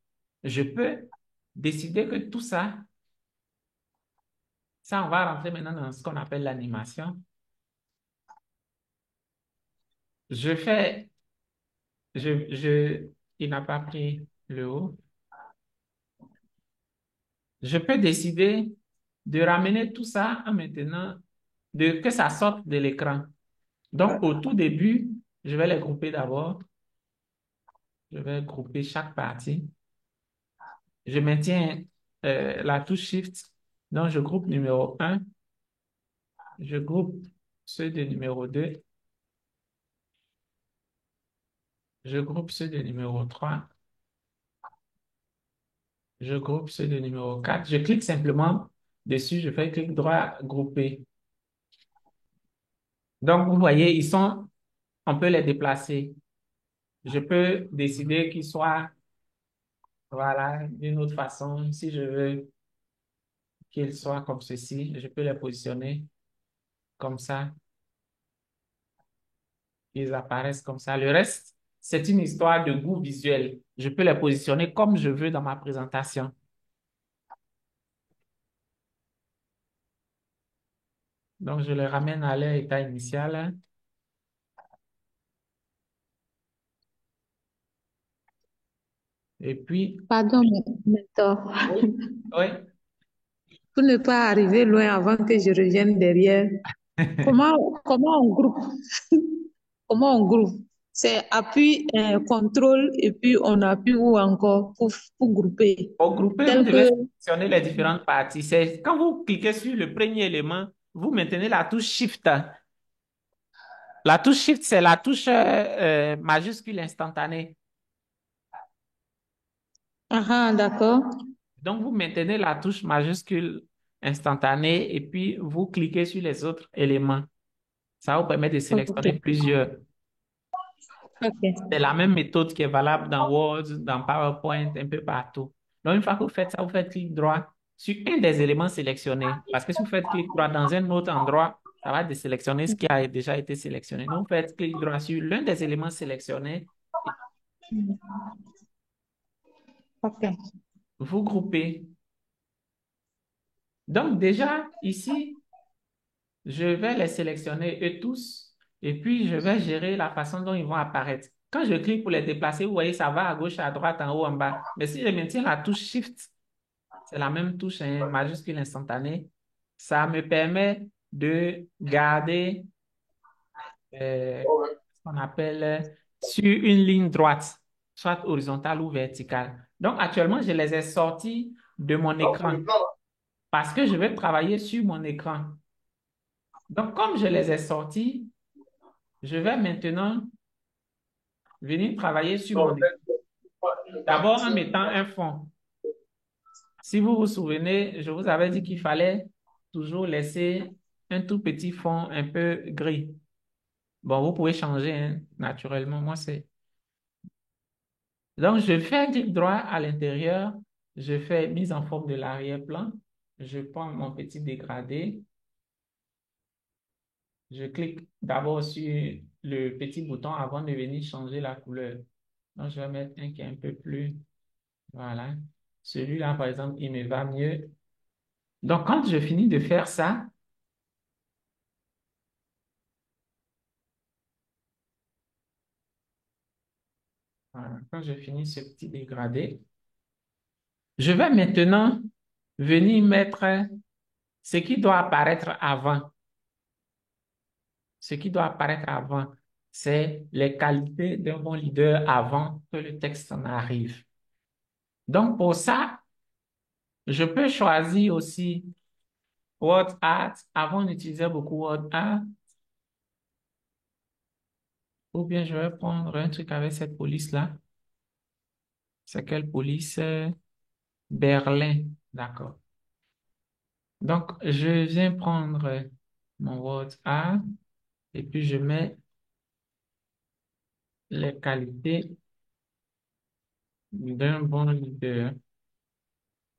Je peux décider que tout ça, on va rentrer maintenant dans ce qu'on appelle l'animation. Je fais, il n'a pas pris le haut. Je peux décider de ramener tout ça en maintenant, que ça sorte de l'écran. Donc, au tout début, je vais les grouper d'abord. Je vais grouper chaque partie. Je maintiens la touche Shift. Donc, je groupe numéro 1. Je groupe ceux de numéro 2. Je groupe ceux de numéro 3. Je groupe ceux de numéro 4. Je clique simplement dessus. Je fais clic droit, grouper. Donc, vous voyez, on peut les déplacer. Je peux décider qu'ils soient, voilà, d'une autre façon. Si je veux qu'ils soient comme ceci, je peux les positionner comme ça. Ils apparaissent comme ça. Le reste, c'est une histoire de goût visuel. Je peux les positionner comme je veux dans ma présentation. Donc, je les ramène à leur état initial. Et puis, Pardon, mentor. oui, oui. Pour ne pas arriver loin avant que je revienne derrière, comment on groupe? Comment on groupe? C'est appui, contrôle et puis on appuie ou encore pour grouper. Pour grouper, vous Tel devez que, sélectionner les différentes parties. C'est quand vous cliquez sur le premier élément, vous maintenez la touche Shift. La touche Shift, c'est la touche majuscule instantanée. ah, d'accord. Donc, vous maintenez la touche majuscule instantanée et puis vous cliquez sur les autres éléments. Ça vous permet de sélectionner Ok. plusieurs. Ok. C'est la même méthode qui est valable dans Word, dans PowerPoint, un peu partout. Donc, une fois que vous faites ça, vous faites clic droit sur un des éléments sélectionnés. Parce que si vous faites clic droit dans un autre endroit, ça va désélectionner ce qui a déjà été sélectionné. Donc, vous faites clic droit sur l'un des éléments sélectionnés et Ok. vous groupez. Donc, déjà, ici, je vais les sélectionner eux tous et puis je vais gérer la façon dont ils vont apparaître. Quand je clique pour les déplacer, vous voyez, ça va à gauche, à droite, en haut, en bas. Mais si je maintiens la touche Shift, c'est la même touche, hein, majuscule instantanée, ça me permet de garder ce qu'on appelle sur une ligne droite, soit horizontale ou verticale. Donc, actuellement, je les ai sortis de mon écran parce que je vais travailler sur mon écran. Donc, comme je les ai sortis, je vais maintenant venir travailler sur mon écran. D'abord, en mettant un fond. Si vous vous souvenez, je vous avais dit qu'il fallait toujours laisser un tout petit fond un peu gris. Bon, vous pouvez changer, hein, naturellement. Moi, c'est... Donc, je fais clic droit à l'intérieur. Je fais mise en forme de l'arrière-plan. Je prends mon petit dégradé. Je clique d'abord sur le petit bouton avant de venir changer la couleur. Donc, je vais mettre un qui est un peu plus... Voilà. Celui-là, par exemple, il me va mieux. Donc, quand je finis de faire ça, voilà, quand je finis ce petit dégradé, je vais maintenant venir mettre ce qui doit apparaître avant. Ce qui doit apparaître avant, c'est les qualités d'un bon leader avant que le texte en arrive. Donc, pour ça, je peux choisir aussi WordArt. Avant, on utilisait beaucoup WordArt. Ou bien je vais prendre un truc avec cette police-là. C'est quelle police? Berlin. D'accord. Donc, je viens prendre mon WordArt et puis je mets les qualités d'un bon leader.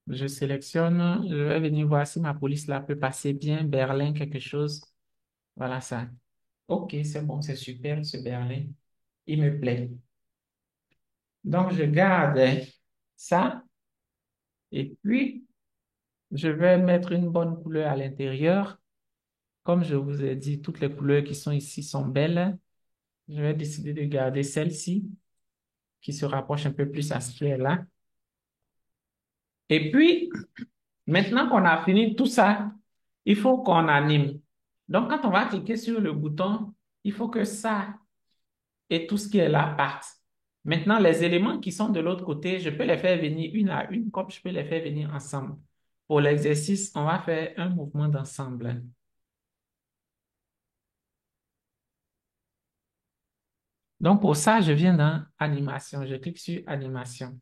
Je sélectionne, je vais venir voir si ma police là peut passer bien. Berlin, quelque chose. Voilà ça. OK, c'est bon, c'est super, ce Berlin. Il me plaît. Donc, je garde ça et puis je vais mettre une bonne couleur à l'intérieur. Comme je vous ai dit, toutes les couleurs qui sont ici sont belles. Je vais décider de garder celle-ci qui se rapproche un peu plus à ce qui est là. Et puis, maintenant qu'on a fini tout ça, il faut qu'on anime. Donc, quand on va cliquer sur le bouton, il faut que ça et tout ce qui est là partent. Maintenant, les éléments qui sont de l'autre côté, je peux les faire venir une à une, comme je peux les faire venir ensemble. Pour l'exercice, on va faire un mouvement d'ensemble. Donc, pour ça, je viens dans Animation. Je clique sur Animation.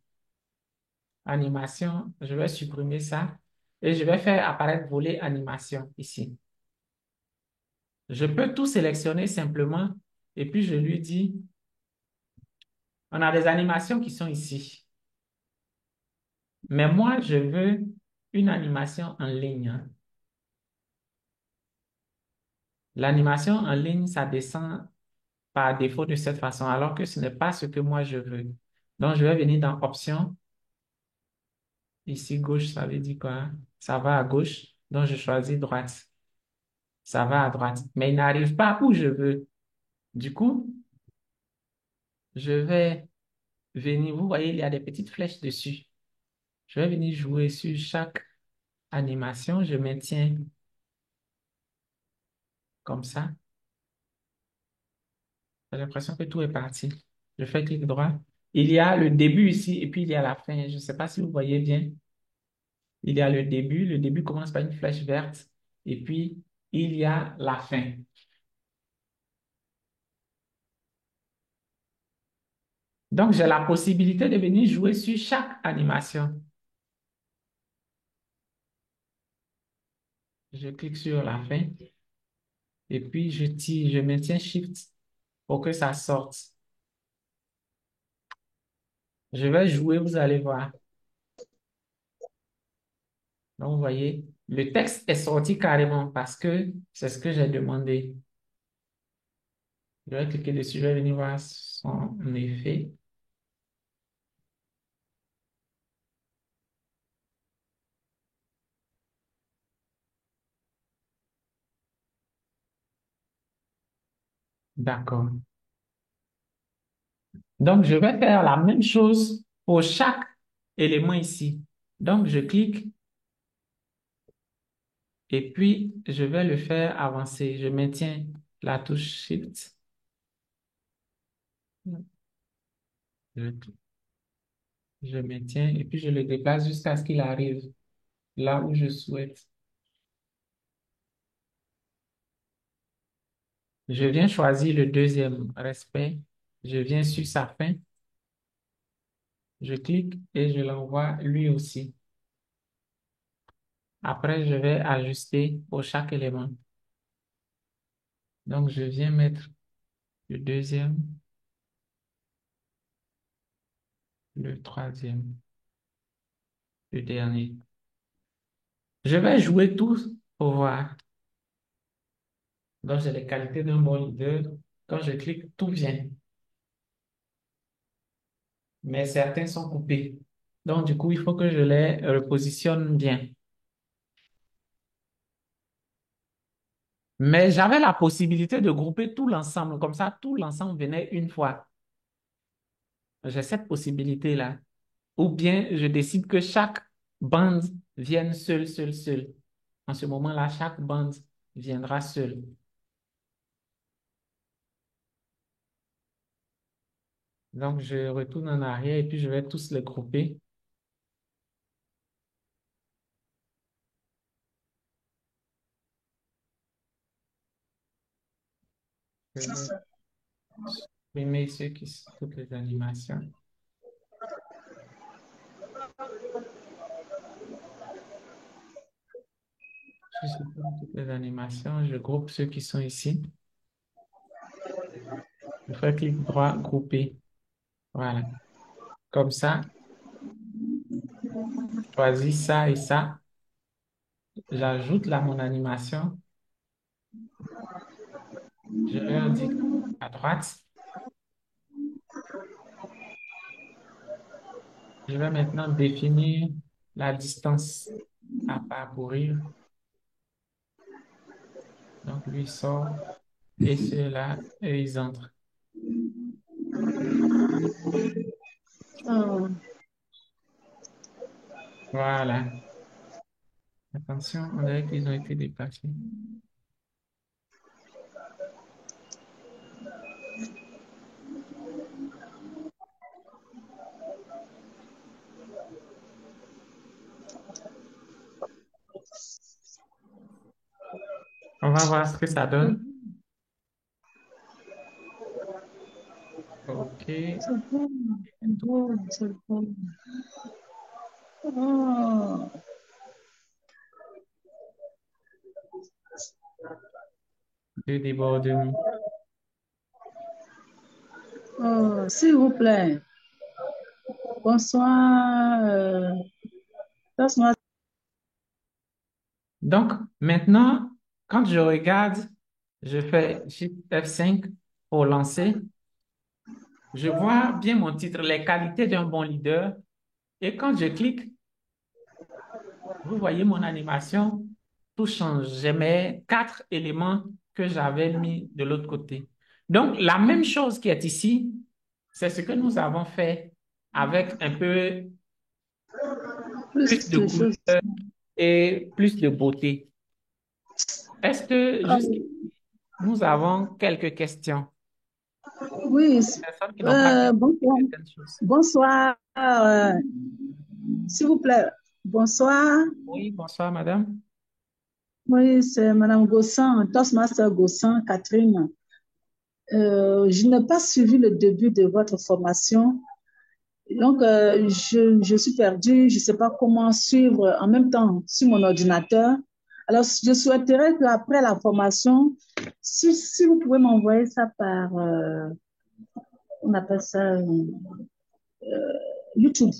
Animation, je vais supprimer ça et je vais faire apparaître volet Animation ici. Je peux tout sélectionner simplement et puis je lui dis, on a des animations qui sont ici. Mais moi, je veux une animation en ligne. L'animation en ligne, ça descend par défaut de cette façon, alors que ce n'est pas ce que moi je veux. Donc, je vais venir dans Options. Ici, gauche, ça veut dire quoi? Ça va à gauche. Donc, je choisis droite. Ça va à droite. Mais il n'arrive pas où je veux. Du coup, je vais venir, vous voyez, il y a des petites flèches dessus. Je vais venir jouer sur chaque animation. Je maintiens comme ça. J'ai l'impression que tout est parti. Je fais clic droit. Il y a le début ici et puis il y a la fin. Je ne sais pas si vous voyez bien. Il y a le début. Le début commence par une flèche verte et puis il y a la fin. Donc, j'ai la possibilité de venir jouer sur chaque animation. Je clique sur la fin et puis je tire, je maintiens Shift pour que ça sorte. Je vais jouer, vous allez voir. Donc, vous voyez, le texte est sorti carrément parce que c'est ce que j'ai demandé. Je vais cliquer dessus, je vais venir voir son effet. D'accord. Donc, je vais faire la même chose pour chaque élément ici. Donc, je clique et puis je vais le faire avancer. Je maintiens la touche Shift. Je, je maintiens et puis je le déplace jusqu'à ce qu'il arrive là où je souhaite. Je viens choisir le deuxième, respect. Je viens sur sa fin. Je clique et je l'envoie lui aussi. Après, je vais ajuster pour chaque élément. Donc, je viens mettre le deuxième, le troisième, le dernier. Je vais jouer tous pour voir. Donc, j'ai les qualités d'un bon leader. Quand je clique, tout vient. Mais certains sont coupés. Donc, du coup, il faut que je les repositionne bien. Mais j'avais la possibilité de grouper tout l'ensemble. Comme ça, tout l'ensemble venait une fois. J'ai cette possibilité-là. Ou bien je décide que chaque bande vienne seule, seule, seule. En ce moment-là, chaque bande viendra seule. Donc, je retourne en arrière et puis je vais tous les grouper. Je vais supprimer toutes les animations. Je supprime toutes les animations. Je groupe ceux qui sont ici. Je fais clic droit, grouper. Voilà. Comme ça, je choisis ça et ça. J'ajoute là mon animation. Je leur dis à droite. Je vais maintenant définir la distance à parcourir. Donc, lui sort et ceux-là, eux, ils entrent. Voilà. Attention, on dirait qu'ils ont été déplacés. On va voir ce que ça donne. OK. Deux débordements. S'il vous plaît. Bonsoir. Bonsoir. Donc, maintenant, quand je regarde, je fais Shift F5 pour lancer. Je vois bien mon titre, les qualités d'un bon leader. Et quand je clique, vous voyez mon animation, tout change. J'ai mes 4 éléments que j'avais mis de l'autre côté. Donc, la même chose qui est ici, c'est ce que nous avons fait avec un peu plus de de choses. couleur et plus de beauté. Est-ce que jusqu'ici, nous avons quelques questions? Oui. Personnes qui n'ont pas Bonsoir. certaines choses. Bonsoir. S'il vous plaît. Bonsoir. Oui, bonsoir, madame. Oui, c'est Madame Gossan, Toastmaster Gossan, Catherine. Je n'ai pas suivi le début de votre formation. Donc, je suis perdue. Je ne sais pas comment suivre en même temps sur mon ordinateur. Alors, je souhaiterais qu'après la formation, si vous pouvez m'envoyer ça par, on appelle ça YouTube.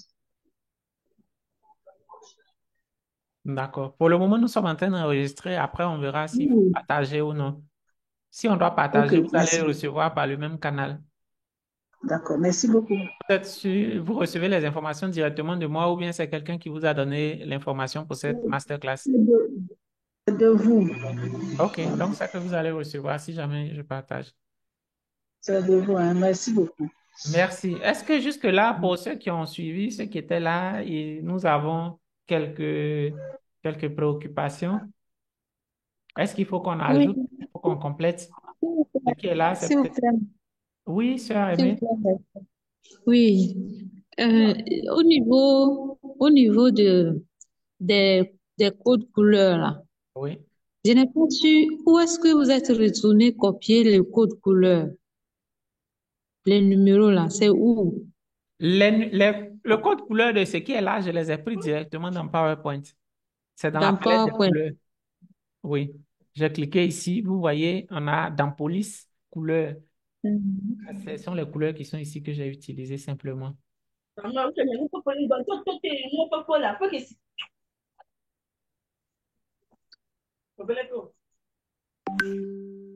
D'accord. Pour le moment, nous sommes en train d'enregistrer. Après, on verra s'il faut Oui. partager ou non. Si on doit Ok, partager, vous allez merci. le recevoir par le même canal. D'accord, merci beaucoup. Peut-être si vous recevez les informations directement de moi ou bien c'est quelqu'un qui vous a donné l'information pour cette masterclass. C'est de vous. OK, donc c'est que vous allez recevoir si jamais je partage. C'est de vous, hein. Merci beaucoup. Merci. Est-ce que jusque-là, pour ceux qui ont suivi, ceux qui étaient là, et nous avons quelques préoccupations? Est-ce qu'il faut qu'on Oui, ajoute, il faut qu'on complète? Ce qui est là, c'est s'il vous peut-être... plaît, Oui, sœur s'il vous Aimée. plaît. Oui. Euh, au niveau des codes couleurs, là, Oui. je n'ai pas su où est-ce que vous êtes retourné copier les codes couleurs, les numéros là, c'est où? Le code couleur de ce qui est là, je les ai pris directement dans PowerPoint. C'est dans la Dans palette des PowerPoint. couleurs. Oui. J'ai cliqué ici. Vous voyez, on a dans police, couleurs. Mhm. Ce sont les couleurs qui sont ici que j'ai utilisées simplement.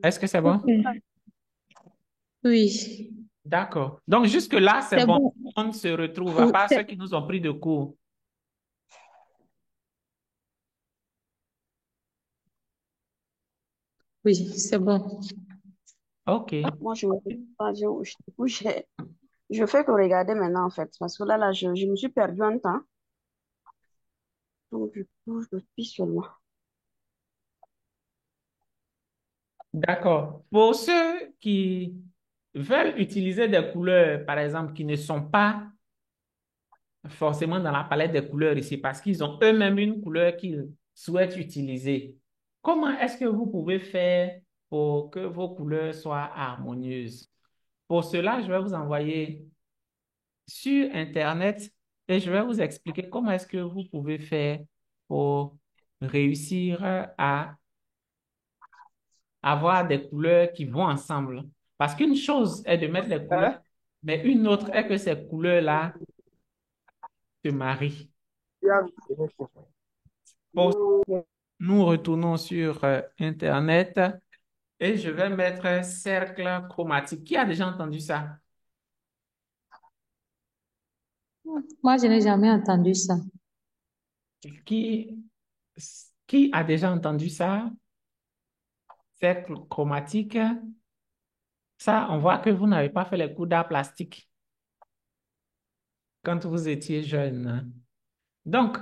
Est-ce que c'est bon? Ok. Oui, D'accord. Donc, jusque-là, c'est c'est bon. bon. On se retrouve, à Oui, part ceux qui nous ont pris de cours. oui, c'est bon. OK. Moi, je me pas, du coup, je fais que regarder maintenant, en fait. Parce que là, je me suis perdue en temps. Donc, du coup, je suis seulement. D'accord. Pour ceux qui veulent utiliser des couleurs, par exemple, qui ne sont pas forcément dans la palette des couleurs ici, parce qu'ils ont eux-mêmes une couleur qu'ils souhaitent utiliser, comment est-ce que vous pouvez faire pour que vos couleurs soient harmonieuses? Pour cela, je vais vous envoyer sur Internet et je vais vous expliquer comment est-ce que vous pouvez faire pour réussir à avoir des couleurs qui vont ensemble. Parce qu'une chose est de mettre les couleurs, mais une autre est que ces couleurs-là se marient. Pour ça, nous retournons sur Internet et je vais mettre cercle chromatique. Qui a déjà entendu ça? Moi, je n'ai jamais entendu ça. Qui, qui a déjà entendu ça? Cercle chromatique. Ça, on voit que vous n'avez pas fait les cours d'art plastique quand vous étiez jeune. Donc,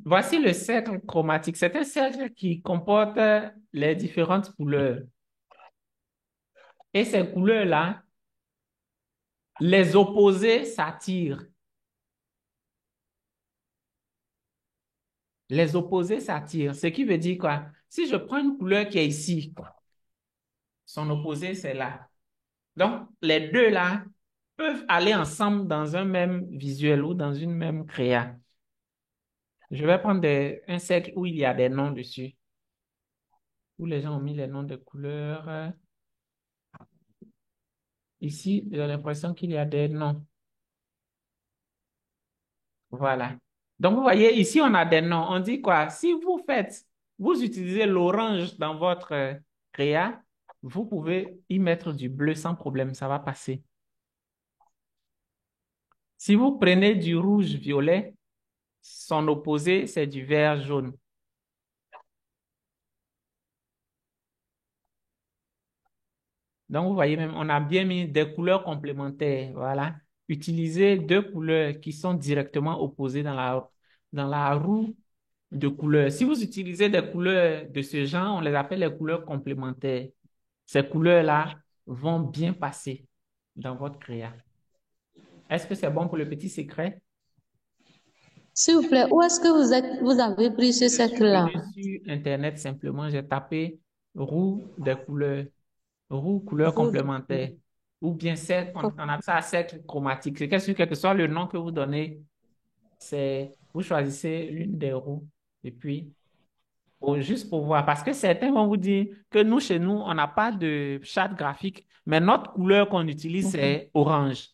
voici le cercle chromatique. C'est un cercle qui comporte les différentes couleurs. Et ces couleurs-là, les opposés s'attirent. Les opposés s'attirent. Ce qui veut dire quoi? Si je prends une couleur qui est ici, son opposé, c'est là. Donc, les deux là peuvent aller ensemble dans un même visuel ou dans une même créa. Je vais prendre un cercle où il y a des noms dessus, où les gens ont mis les noms de couleurs. Ici, j'ai l'impression qu'il y a des noms. Voilà. Donc, vous voyez, ici, on a des noms. On dit quoi? Si vous utilisez l'orange dans votre créa, vous pouvez y mettre du bleu sans problème, ça va passer. Si vous prenez du rouge-violet, son opposé, c'est du vert-jaune. Donc, vous voyez même, on a bien mis des couleurs complémentaires. Voilà. Utilisez deux couleurs qui sont directement opposées dans la roue de couleurs. Si vous utilisez des couleurs de ce genre, on les appelle les couleurs complémentaires. Ces couleurs-là vont bien passer dans votre créa. Est-ce que c'est bon pour le petit secret? S'il vous plaît, où est-ce que vous avez pris ce Je suis cercle-là? venu sur Internet simplement, j'ai tapé roue des couleurs, roue couleurs Route. complémentaires, ou bien cercle, on appelle ça cercle chromatique. C'est quel que soit le nom que vous donnez, vous choisissez l'une des roues et puis juste pour voir. Parce que certains vont vous dire que nous, chez nous, on n'a pas de charte graphique, mais notre couleur qu'on utilise, c'est orange.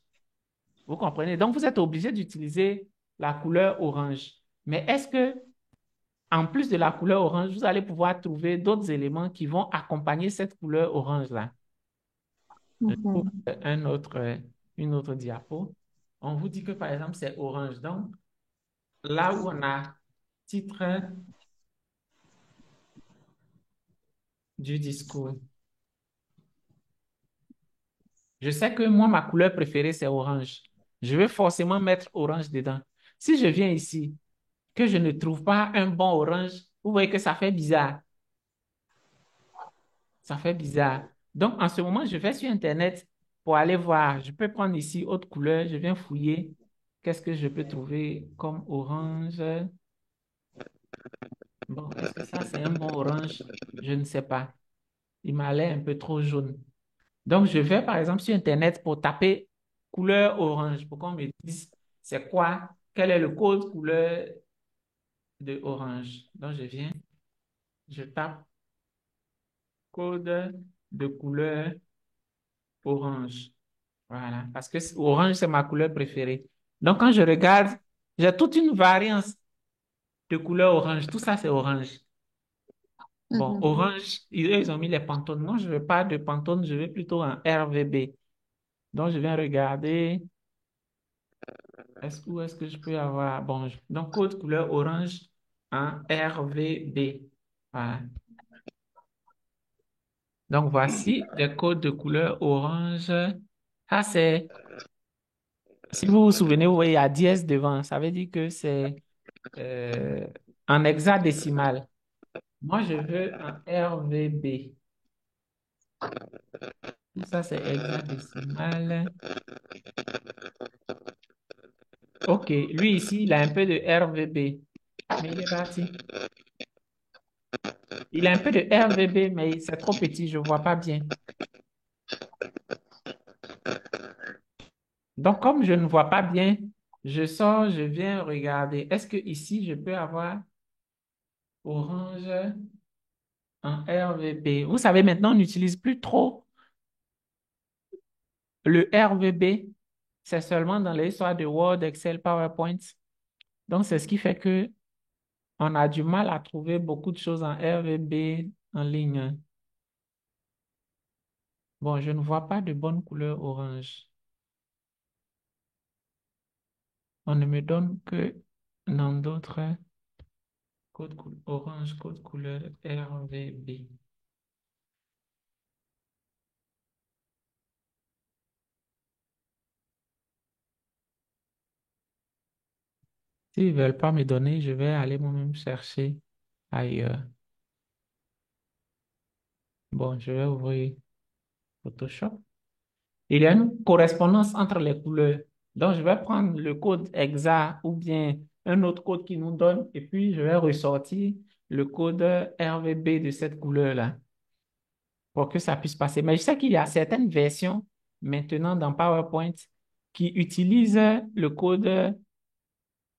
Vous comprenez? Donc, vous êtes obligé d'utiliser la couleur orange. Mais est-ce que, en plus de la couleur orange, vous allez pouvoir trouver d'autres éléments qui vont accompagner cette couleur orange-là? Je trouve Mhm. une autre diapo. On vous dit que, par exemple, c'est orange. Donc, là où on a titre du discours. Je sais que moi, ma couleur préférée, c'est orange. Je vais forcément mettre orange dedans. Si je viens ici, que je ne trouve pas un bon orange, vous voyez que ça fait bizarre. Ça fait bizarre. Donc, en ce moment, je vais sur Internet pour aller voir. Je peux prendre ici autre couleur. Je viens fouiller. Qu'est-ce que je peux trouver comme orange? Bon, est-ce que ça, c'est un bon orange? Je ne sais pas. Il m'a l'air un peu trop jaune. Donc, je vais, par exemple, sur Internet pour taper couleur orange pour qu'on me dise c'est quoi, quel est le code couleur de orange. Donc, je tape code de couleur orange. Voilà, parce que orange, c'est ma couleur préférée. Donc, quand je regarde, j'ai toute une variance de couleur orange. Tout ça, c'est orange. Bon, Mhm. orange, ils ont mis les Pantone. Moi, je ne veux pas de Pantone, je veux plutôt un RVB. Donc, je viens regarder. Où est-ce que je peux avoir? Bon, donc, code couleur orange en RVB. Voilà. Donc, voici les codes de couleur orange. Ça, c'est, si vous vous souvenez, vous voyez, il y a dièse devant. Ça veut dire que c'est euh, en hexadécimal. Moi, je veux un RVB. Tout ça, c'est hexadécimal. OK. Lui, ici, il a un peu de RVB, mais il est parti. Il a un peu de RVB, mais c'est trop petit, je ne vois pas bien. Donc, comme je ne vois pas bien, je sors, je viens regarder. Est-ce que ici, je peux avoir orange en RVB? Vous savez, maintenant, on n'utilise plus trop le RVB. C'est seulement dans les histoires de Word, Excel, PowerPoint. Donc, c'est ce qui fait que on a du mal à trouver beaucoup de choses en RVB en ligne. Bon, je ne vois pas de bonne couleur orange. On ne me donne que dans d'autres orange, code couleur RVB. S'ils ne veulent pas me donner, je vais aller moi-même chercher ailleurs. Bon, je vais ouvrir Photoshop. Il y a une correspondance entre les couleurs. Donc, je vais prendre le code exact ou bien un autre code qui nous donne et puis je vais ressortir le code RVB de cette couleur-là pour que ça puisse passer. Mais je sais qu'il y a certaines versions maintenant dans PowerPoint qui utilisent le code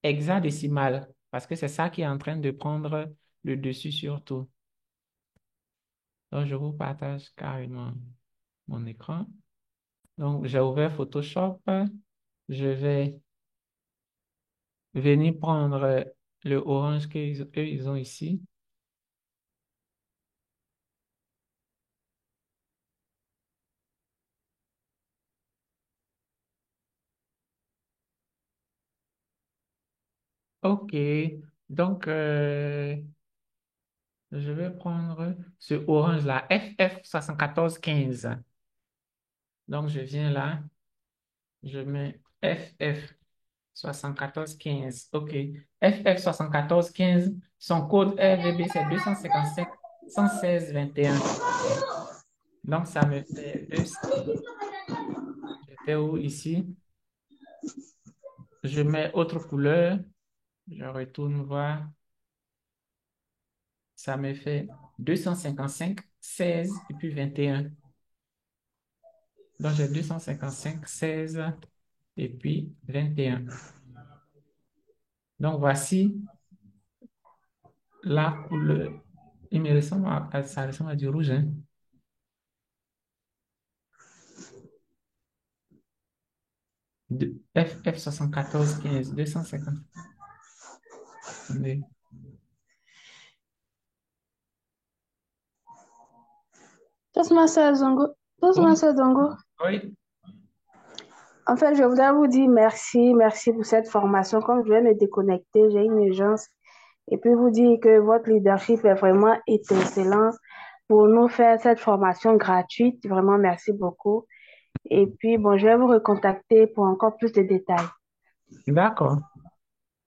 hexadécimal parce que c'est ça qui est en train de prendre le dessus sur tout. Donc, je vous partage carrément mon écran. Donc, j'ai ouvert Photoshop. Je vais venir prendre le orange qu'eux, ils ont ici. OK. Donc, je vais prendre ce orange-là, FF7415. Donc, je viens là, je mets FF7415. OK. FF7415, son code RVB, c'est 255 116 21. Donc, ça me fait j'étais où ici? Je mets autre couleur. Je retourne voir. Ça me fait 255 16 et puis 21. Donc, j'ai 255 16 et puis 21. Donc, voici la couleur. Il me ressemble ça ressemble à du rouge, hein? FF74 15, 250. Attendez. Toastmaster Zongo. Oui, Toastmaster Zongo. oui. En fait, je voudrais vous dire merci, merci pour cette formation. Comme je vais me déconnecter, j'ai une urgence. Et puis vous dire que votre leadership est vraiment excellent pour nous faire cette formation gratuite. Vraiment, merci beaucoup. Et puis, bon, je vais vous recontacter pour encore plus de détails. D'accord.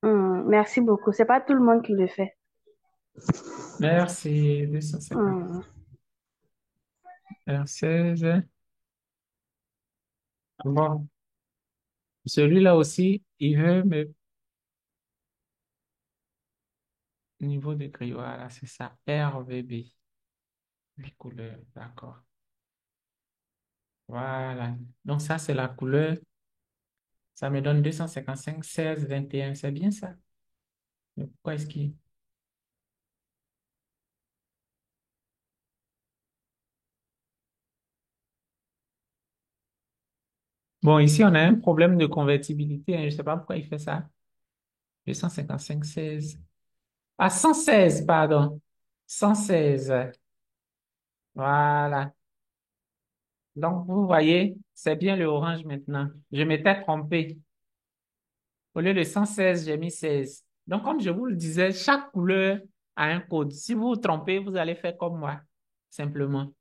Merci beaucoup. C'est pas tout le monde qui le fait. Merci. 250. 16. Bon, celui-là aussi, il veut me niveau de gris. Voilà, c'est ça. RVB. 8 couleurs. D'accord. Voilà. Donc, ça, c'est la couleur. Ça me donne 255, 16, 21. C'est bien ça? Mais pourquoi est-ce qu'il... Bon, ici, on a un problème de convertibilité, hein. Je ne sais pas pourquoi il fait ça. 255, 16. Ah, 116, pardon. 116. Voilà. Donc, vous voyez, c'est bien le orange maintenant. Je m'étais trompé. Au lieu de 116, j'ai mis 16. Donc, comme je vous le disais, chaque couleur a un code. Si vous vous trompez, vous allez faire comme moi, simplement.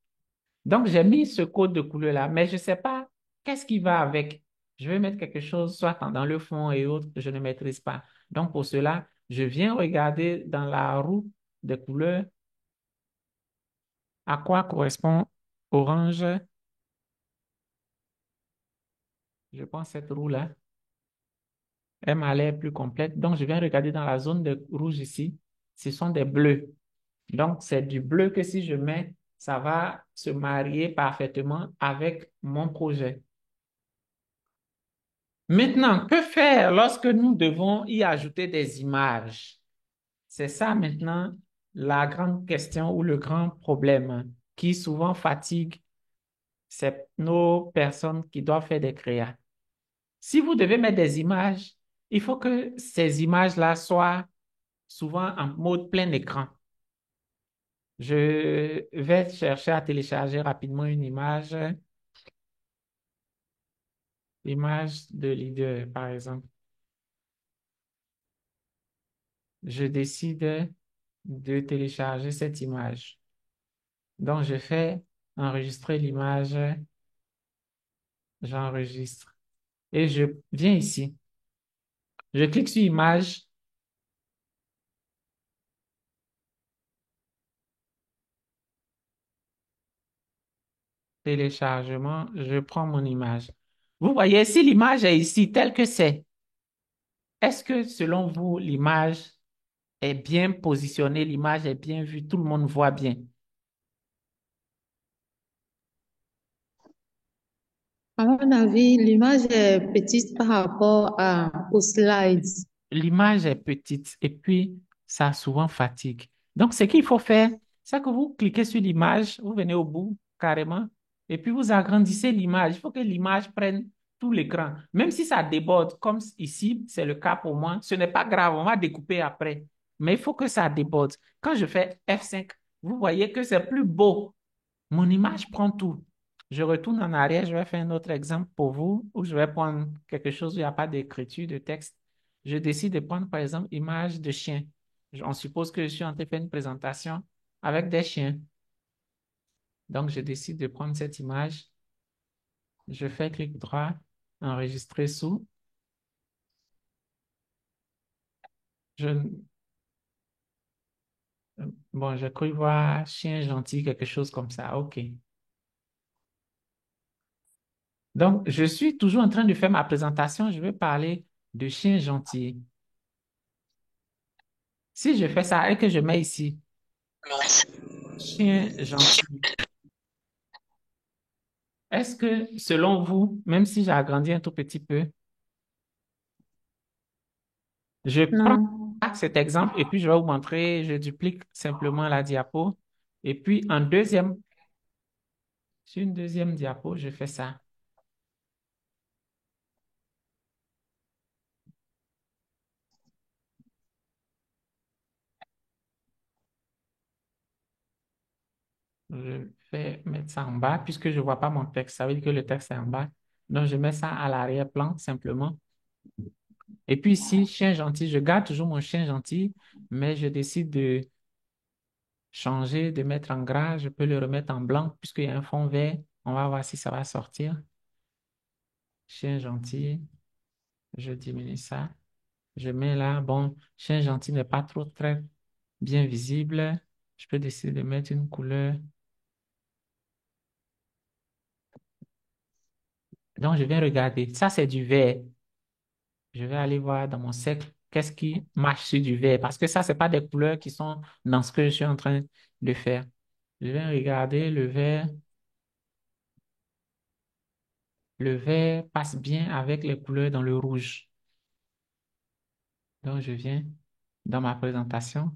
Donc, j'ai mis ce code de couleur-là, mais je ne sais pas qu'est-ce qui va avec. Je vais mettre quelque chose, soit dans le fond et autres, je ne maîtrise pas. Donc, pour cela, je viens regarder dans la roue des couleurs à quoi correspond orange. Je pense cette roue-là. Elle m'a l'air plus complète. Donc, je viens regarder dans la zone de rouge ici. Ce sont des bleus. Donc, c'est du bleu que si je mets, ça va se marier parfaitement avec mon projet. Maintenant, que faire lorsque nous devons y ajouter des images? C'est ça maintenant la grande question ou le grand problème qui souvent fatigue nos personnes qui doivent faire des créas. Si vous devez mettre des images, il faut que ces images-là soient souvent en mode plein écran. Je vais chercher à télécharger rapidement une image de leader, par exemple. Je décide de télécharger cette image. Donc, je fais enregistrer l'image, j'enregistre. Et je viens ici. Je clique sur image, téléchargement, je prends mon image. Vous voyez, si l'image est ici telle que c'est, est-ce que selon vous, l'image est bien positionnée, l'image est bien vue, tout le monde voit bien? À mon avis, l'image est petite par rapport aux slides. L'image est petite et puis ça souvent fatigue. Donc, ce qu'il faut faire, c'est que vous cliquez sur l'image, vous venez au bout carrément et puis vous agrandissez l'image. Il faut que l'image prenne tout l'écran. Même si ça déborde, comme ici, c'est le cas pour moi, ce n'est pas grave, on va découper après. Mais il faut que ça déborde. Quand je fais F5, vous voyez que c'est plus beau. Mon image prend tout. Je retourne en arrière, je vais faire un autre exemple pour vous où je vais prendre quelque chose où il n'y a pas d'écriture, de texte. Je décide de prendre, par exemple, image de chien. On suppose que je suis en train de faire une présentation avec des chiens. Donc, je décide de prendre cette image. Je fais clic droit, enregistrer sous. Je, bon, j'ai cru voir chien gentil, quelque chose comme ça. OK. Donc, je suis toujours en train de faire ma présentation. Je vais parler de chien gentil. Si je fais ça et que je mets ici, chien gentil, est-ce que selon vous, même si j'ai agrandi un tout petit peu, je prends Non. cet exemple et puis je vais vous montrer, je duplique simplement la diapo. Et puis sur une deuxième diapo, je fais ça. Je fais mettre ça en bas puisque je ne vois pas mon texte. Ça veut dire que le texte est en bas. Donc, je mets ça à l'arrière-plan simplement. Et puis ici, chien gentil, je garde toujours mon chien gentil, mais je décide de changer, de mettre en gras, je peux le remettre en blanc puisqu'il y a un fond vert. On va voir si ça va sortir. Chien gentil, je diminue ça. Je mets là, bon, chien gentil n'est pas trop très bien visible. Je peux décider de mettre une couleur. Donc, je viens regarder. Ça, c'est du vert. Je vais aller voir dans mon cercle qu'est-ce qui marche sur du vert. Parce que ça, c'est pas des couleurs qui sont dans ce que je suis en train de faire. Je vais regarder le vert. Le vert passe bien avec les couleurs dans le rouge. Donc, je viens dans ma présentation.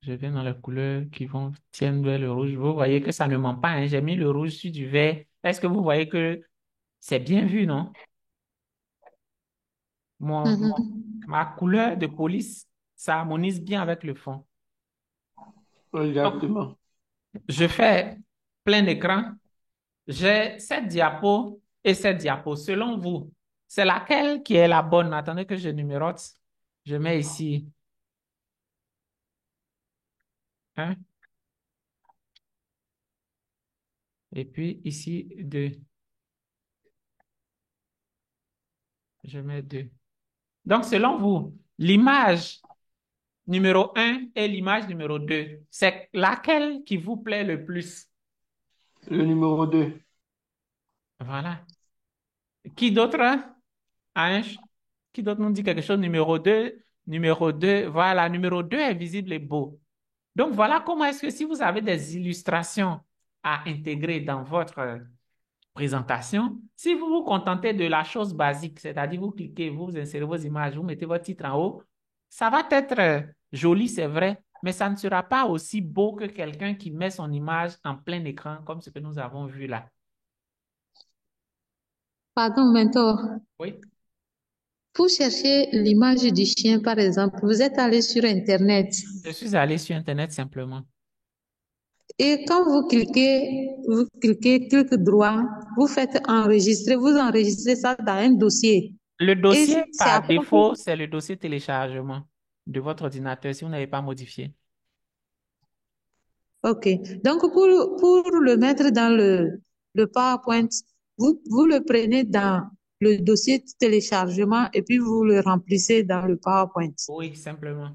Je viens dans les couleurs qui vont tiennent vers le rouge. Vous voyez que ça ne ment pas, hein. J'ai mis le rouge sur du vert. Est-ce que vous voyez que c'est bien vu, non? Mon, mon- Mhm. Ma couleur de police, ça harmonise bien avec le fond. Donc, Exactement. je fais plein d'écran. J'ai cette diapo et cette diapo. Selon vous, c'est laquelle qui est la bonne? Attendez que je numérote. Je mets ici 1 et puis ici 2. Je mets 2. Donc, selon vous, l'image numéro 1 et l'image numéro 2, c'est laquelle qui vous plaît le plus? Le numéro 2. Voilà. Qui d'autre a un... Qui d'autre nous dit quelque chose? Numéro 2, voilà, numéro 2 est visible et beau. Donc, voilà comment est-ce que si vous avez des illustrations à intégrer dans votre présentation, si vous vous contentez de la chose basique, c'est-à-dire vous cliquez, vous insérez vos images, vous mettez votre titre en haut, ça va être joli, c'est vrai, mais ça ne sera pas aussi beau que quelqu'un qui met son image en plein écran, comme ce que nous avons vu là. Pardon, mentor. Oui, Pour chercher l'image du chien, par exemple, vous êtes allé sur Internet je suis allé sur Internet simplement. et quand vous clic droit, vous faites enregistrer, vous enregistrez ça dans un dossier. Le Et dossier, c'est par après défaut, c'est le dossier téléchargement de votre ordinateur si vous n'avez pas modifié. OK. Donc, pour le mettre dans le PowerPoint, vous le prenez dans le dossier de téléchargement et puis vous le remplissez dans le PowerPoint. Oui, simplement.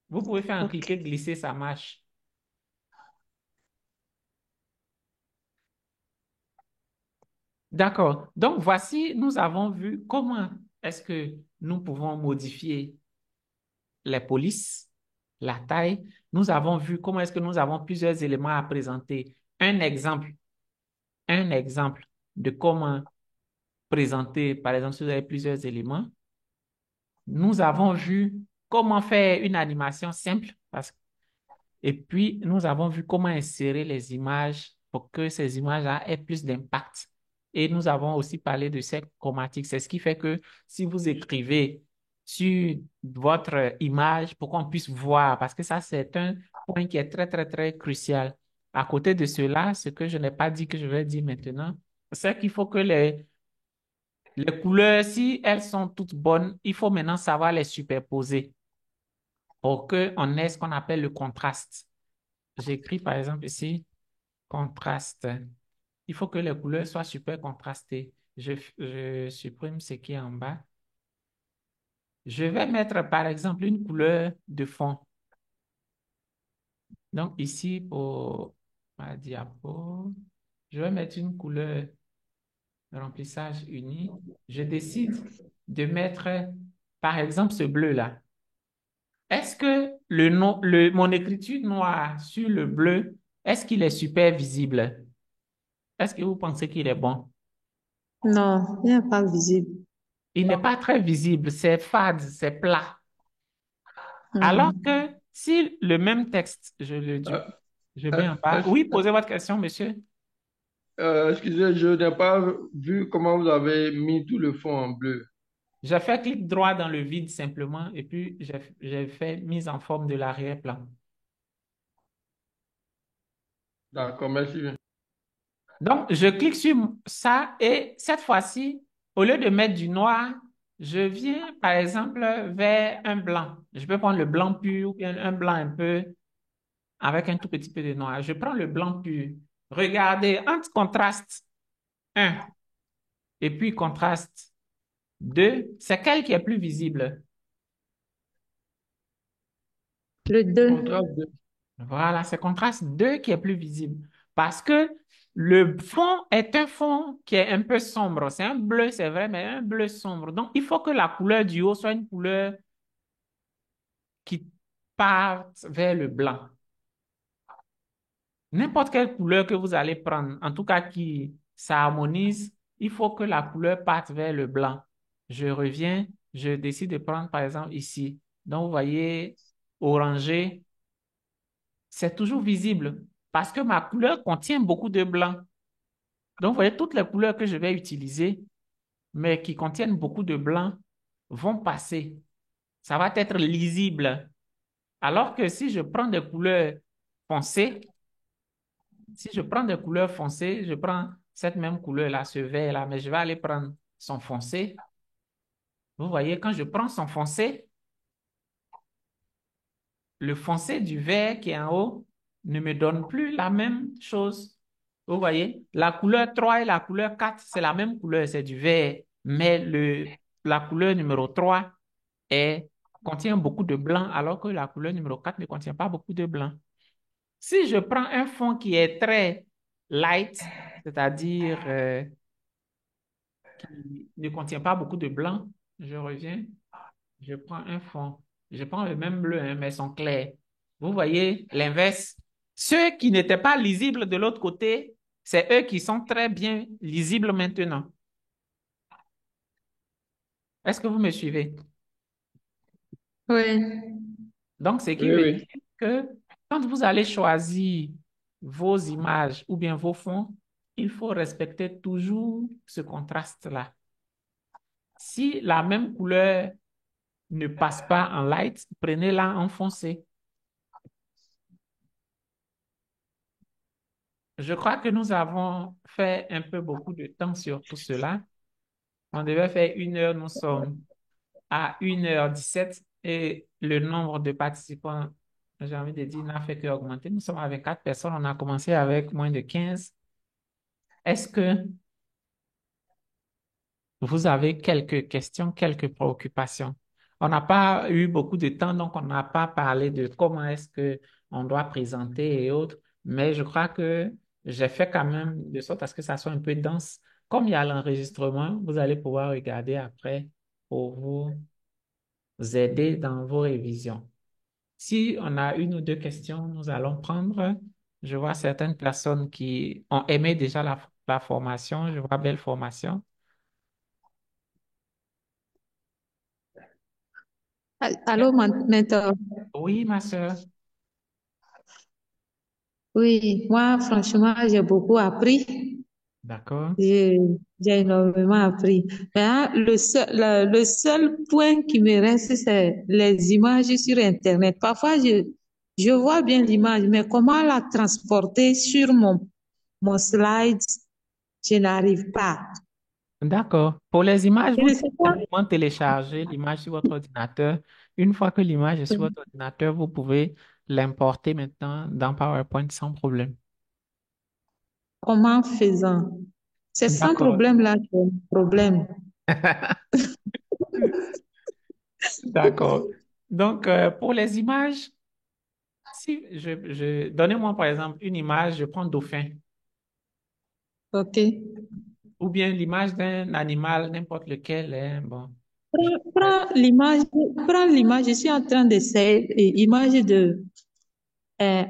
Vous pouvez faire un OK. cliquer-glisser, ça marche. D'accord. Donc, voici, nous avons vu comment est-ce que nous pouvons modifier les polices, la taille. Nous avons vu comment est-ce que nous avons plusieurs éléments à présenter. Un exemple de comment présenter, par exemple, si vous avez plusieurs éléments. Nous avons vu comment faire une animation simple et puis nous avons vu comment insérer les images pour que ces images-là aient plus d'impact. Et nous avons aussi parlé de ces chromatiques. C'est ce qui fait que si vous écrivez sur votre image pour qu'on puisse voir, parce que ça, c'est un point qui est très, très, très crucial. À côté de cela, ce que je n'ai pas dit que je vais dire maintenant, c'est qu'il faut que les couleurs, si elles sont toutes bonnes, il faut maintenant savoir les superposer pour qu'on ait ce qu'on appelle le contraste. J'écris par exemple ici, contraste. Il faut que les couleurs soient super contrastées. Je supprime ce qui est en bas. Je vais mettre par exemple une couleur de fond. Donc ici, pour ma diapo, je vais mettre une couleur de remplissage uni. Je décide de mettre par exemple ce bleu-là. Est-ce que mon écriture noire sur le bleu, est-ce qu'il est super visible? Est-ce que vous pensez qu'il est bon? Non, il n'est pas visible. Il n'est pas très visible, c'est fade, c'est plat. Alors Mhm. que si le même texte, Euh, je euh, mets en bas. est-ce- Oui, posez votre question, monsieur. Excusez, je n'ai pas vu comment vous avez mis tout le fond en bleu. J'ai fait clic droit dans le vide simplement et puis j'ai fait mise en forme de l'arrière-plan. D'accord, merci bien. Donc, je clique sur ça et cette fois-ci, au lieu de mettre du noir, je viens par exemple vers un blanc. Je peux prendre le blanc pur ou bien un blanc un peu avec un tout petit peu de noir. Je prends le blanc pur. Regardez, entre contraste 1 et puis contraste 2, c'est quel qui est plus visible? Le 2. Contraste de... Voilà, c'est contraste 2 qui est plus visible. Parce que Le fond est un fond qui est un peu sombre. C'est un bleu, c'est vrai, mais un bleu sombre. Donc, il faut que la couleur du haut soit une couleur qui parte vers le blanc. N'importe quelle couleur que vous allez prendre, en tout cas qui s'harmonise, il faut que la couleur parte vers le blanc. Je reviens, je décide de prendre par exemple ici. Donc, vous voyez, orangé, c'est toujours visible parce que ma couleur contient beaucoup de blanc. Donc, vous voyez, toutes les couleurs que je vais utiliser, mais qui contiennent beaucoup de blanc, vont passer. Ça va être lisible. Alors que si je prends des couleurs foncées, si je prends des couleurs foncées, je prends cette même couleur-là, ce vert-là, mais je vais aller prendre son foncé. Vous voyez, quand je prends son foncé, le foncé du vert qui est en haut ne me donne plus la même chose. Vous voyez, la couleur 3 et la couleur 4, c'est la même couleur, c'est du vert, mais la couleur numéro 3 contient beaucoup de blanc, alors que la couleur numéro 4 ne contient pas beaucoup de blanc. Si je prends un fond qui est très light, c'est-à-dire qui ne contient pas beaucoup de blanc, je reviens, je prends un fond. Je prends le même bleu, hein, mais ils sont clairs. Vous voyez l'inverse. Ceux qui n'étaient pas lisibles de l'autre côté, c'est eux qui sont très bien lisibles maintenant. Est-ce que vous me suivez? Oui. Donc, ce qui Oui, veut oui. dire que quand vous allez choisir vos images ou bien vos fonds, il faut respecter toujours ce contraste-là. Si la même couleur ne passe pas en light, prenez-la en foncé. Je crois que nous avons fait un peu beaucoup de temps sur tout cela. On devait faire 1 heure, nous sommes à 1h17 et le nombre de participants, j'ai envie de dire, n'a fait qu'augmenter. Nous sommes avec 4 personnes, on a commencé avec moins de 15. Est-ce que vous avez quelques questions, quelques préoccupations? On n'a pas eu beaucoup de temps, donc on n'a pas parlé de comment est-ce que on doit présenter et autres, mais je crois que j'ai fait quand même de sorte à ce que ça soit un peu dense. Comme il y a l'enregistrement, vous allez pouvoir regarder après pour vous aider dans vos révisions. Si on a 1 ou 2 questions, nous allons prendre. Je vois certaines personnes qui ont aimé déjà la formation. Je vois belle formation. Allô, mentor. Oui, ma soeur. Oui, moi, franchement, j'ai beaucoup appris. D'accord. J'ai j'ai énormément appris. Mais le seul point qui me reste, c'est les images sur Internet. Parfois, je vois bien l'image, mais comment la transporter sur mon slide, je n'arrive pas. D'accord. Pour les images, Je vous ne devez sais pas. simplement télécharger l'image sur votre ordinateur. Une fois que l'image est sur votre ordinateur, vous pouvez l'importer maintenant dans PowerPoint sans problème. Comment faisant? C'est sans D'accord. problème là, que le problème. D'accord. Donc, pour les images, si donnez-moi par exemple une image, je prends dauphin, OK. ou bien l'image d'un animal, n'importe lequel, hein, bon. Prends l'image, prends l'image. Je suis en train d'essayer, image de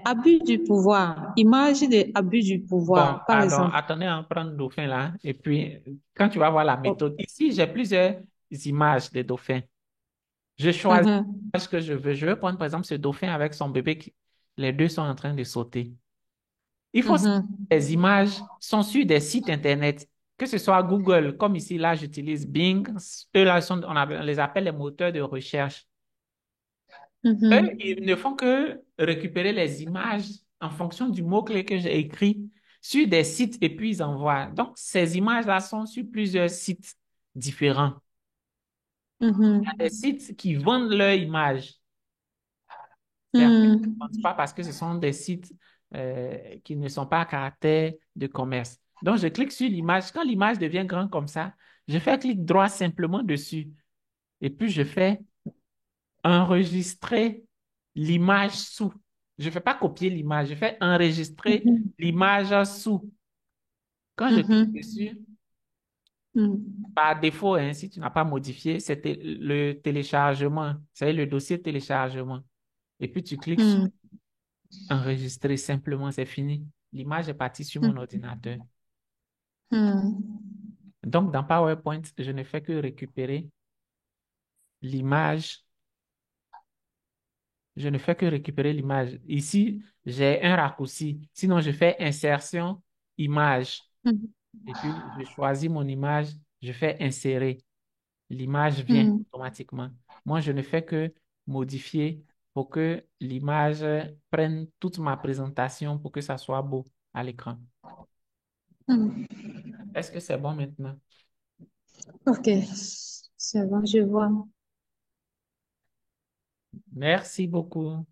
abus du pouvoir, image de abus du Bon, pouvoir, par pardon, exemple. attendez à prendre dauphin là, et puis quand tu vas voir la Oh, méthode, ici j'ai plusieurs images de dauphins. Je choisis mhm, l'image que je veux. Je veux prendre par exemple ce dauphin avec son bébé, les deux sont en train de sauter. Il faut savoir mhm, que les images sont sur des sites Internet, que ce soit Google, comme ici, là, j'utilise Bing. Eux, là, on les appelle les moteurs de recherche. Eux, mhm, ils ne font que récupérer les images en fonction du mot-clé que j'ai écrit sur des sites et puis ils envoient. Donc, ces images-là sont sur plusieurs sites différents. Il y a des mhm, sites qui vendent leurs images. Certains ne mhm, vendent pas parce que ce sont des sites qui ne sont pas à caractère de commerce. Donc, je clique sur l'image. Quand l'image devient grande comme ça, je fais clic droit simplement dessus. Et puis, je fais enregistrer l'image sous. Je ne fais pas copier l'image, je fais enregistrer mhm, l'image sous. Quand je clique Mhm. dessus, Mhm. par défaut, hein, si tu n'as pas modifié, c'était le téléchargement, c'est le dossier téléchargement. Et puis tu cliques sur Mhm. enregistrer simplement, c'est fini. L'image est partie sur mon ordinateur. Mhm. Donc, dans PowerPoint, je ne fais que récupérer l'image. Je ne fais que récupérer l'image. Ici, j'ai un raccourci. Sinon, je fais insertion, image. Mhm. Et puis, je choisis mon image, je fais insérer. L'image vient Mhm. automatiquement. Moi, je ne fais que modifier pour que l'image prenne toute ma présentation pour que ça soit beau à l'écran. Mhm. Est-ce que c'est bon maintenant? Ok, c'est bon, je vois. Merci beaucoup.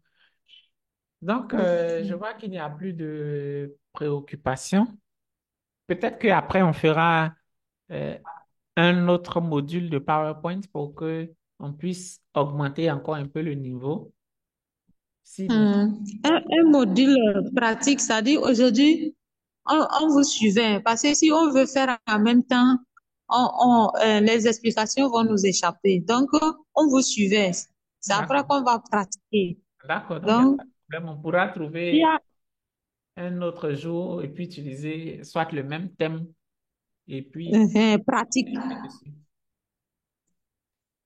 Donc, je vois qu'il n'y a plus de préoccupations. Peut-être qu'après, on fera euh, un autre module de PowerPoint pour que on puisse augmenter encore un peu le niveau. Si bien. Un module pratique, c'est-à-dire aujourd'hui, on vous suivait parce que si on veut faire en même temps, les explications vont nous échapper. Donc, on vous suivait. C'est après D'accord. qu'on va pratiquer. D'accord. Donc, il n'y a Donc, pas de problème. On pourra il y trouver a, un autre jour et puis utiliser soit le même thème et puis pratique. discuter dessus.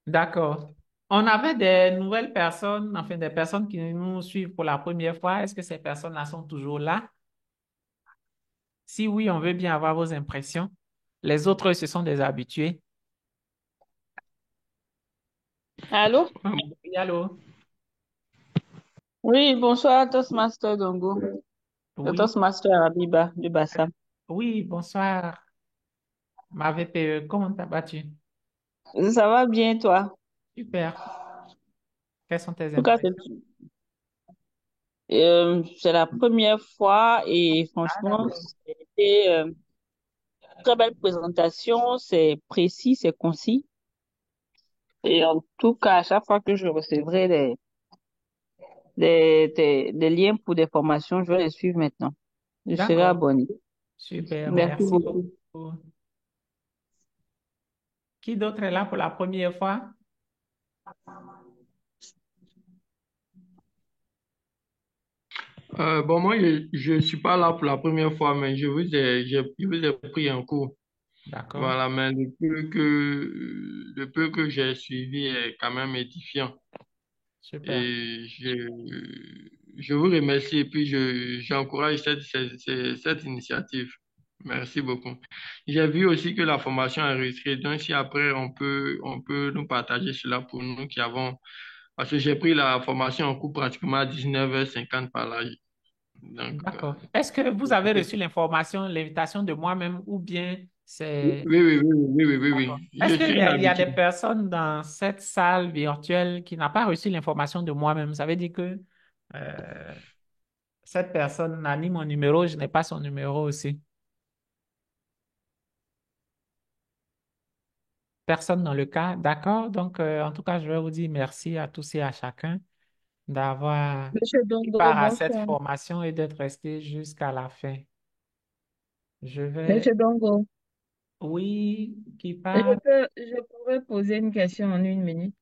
D'accord. On avait des nouvelles personnes, enfin des personnes qui nous suivent pour la première fois. Est-ce que ces personnes-là sont toujours là? Si oui, on veut bien avoir vos impressions. Les autres, ce sont des habitués. Allô? Oui, allô? Oui, bonsoir, Toastmaster Dongo. Le Oui, Toastmaster Abiba du Bassam. oui, bonsoir. Ma VPE, comment t'as battu? Ça va bien, toi? Super. Quelles sont tes En tout cas, impressions? c'est la première fois et Ah, franchement, d'accord. c'était une très belle présentation. C'est précis, c'est concis. Et en tout cas, à chaque fois que je recevrai des liens pour des formations, je vais les suivre maintenant. Je serai D'accord. abonné. Super. Merci Merci beaucoup. beaucoup. Qui d'autre est là pour la première fois? Bon, moi, je ne suis pas là pour la première fois, mais je vous ai pris en cours. D'accord. Voilà, mais le peu que j'ai suivi est quand même édifiant. Super. Et je vous remercie et puis j'encourage cette initiative. Merci beaucoup. J'ai vu aussi que la formation est enregistrée, donc si après on peut nous partager cela pour nous qui avons, parce que j'ai pris la formation en cours pratiquement à 19h50 par là. Donc, D'accord. Est-ce que vous avez reçu l'information, l'invitation de moi-même ou bien oui, c'est... oui, oui, oui, oui, oui, D'accord. oui. Je Est-ce suis qu'il y un a, il y a des habitué. personnes dans cette salle virtuelle qui n'ont pas reçu l'information de moi-même? Ça veut dire que euh, cette personne n'a ni mon numéro, je n'ai pas son numéro aussi. Personne dans le cas. D'accord. Donc, en tout cas, je vais vous dire merci à tous et à chacun d'avoir Monsieur pris Dongo, part à cette bonsoir. formation et d'être resté jusqu'à la fin. Je vais... Monsieur Dongo, Oui, qui je parle? je pourrais poser une question en 1 minute.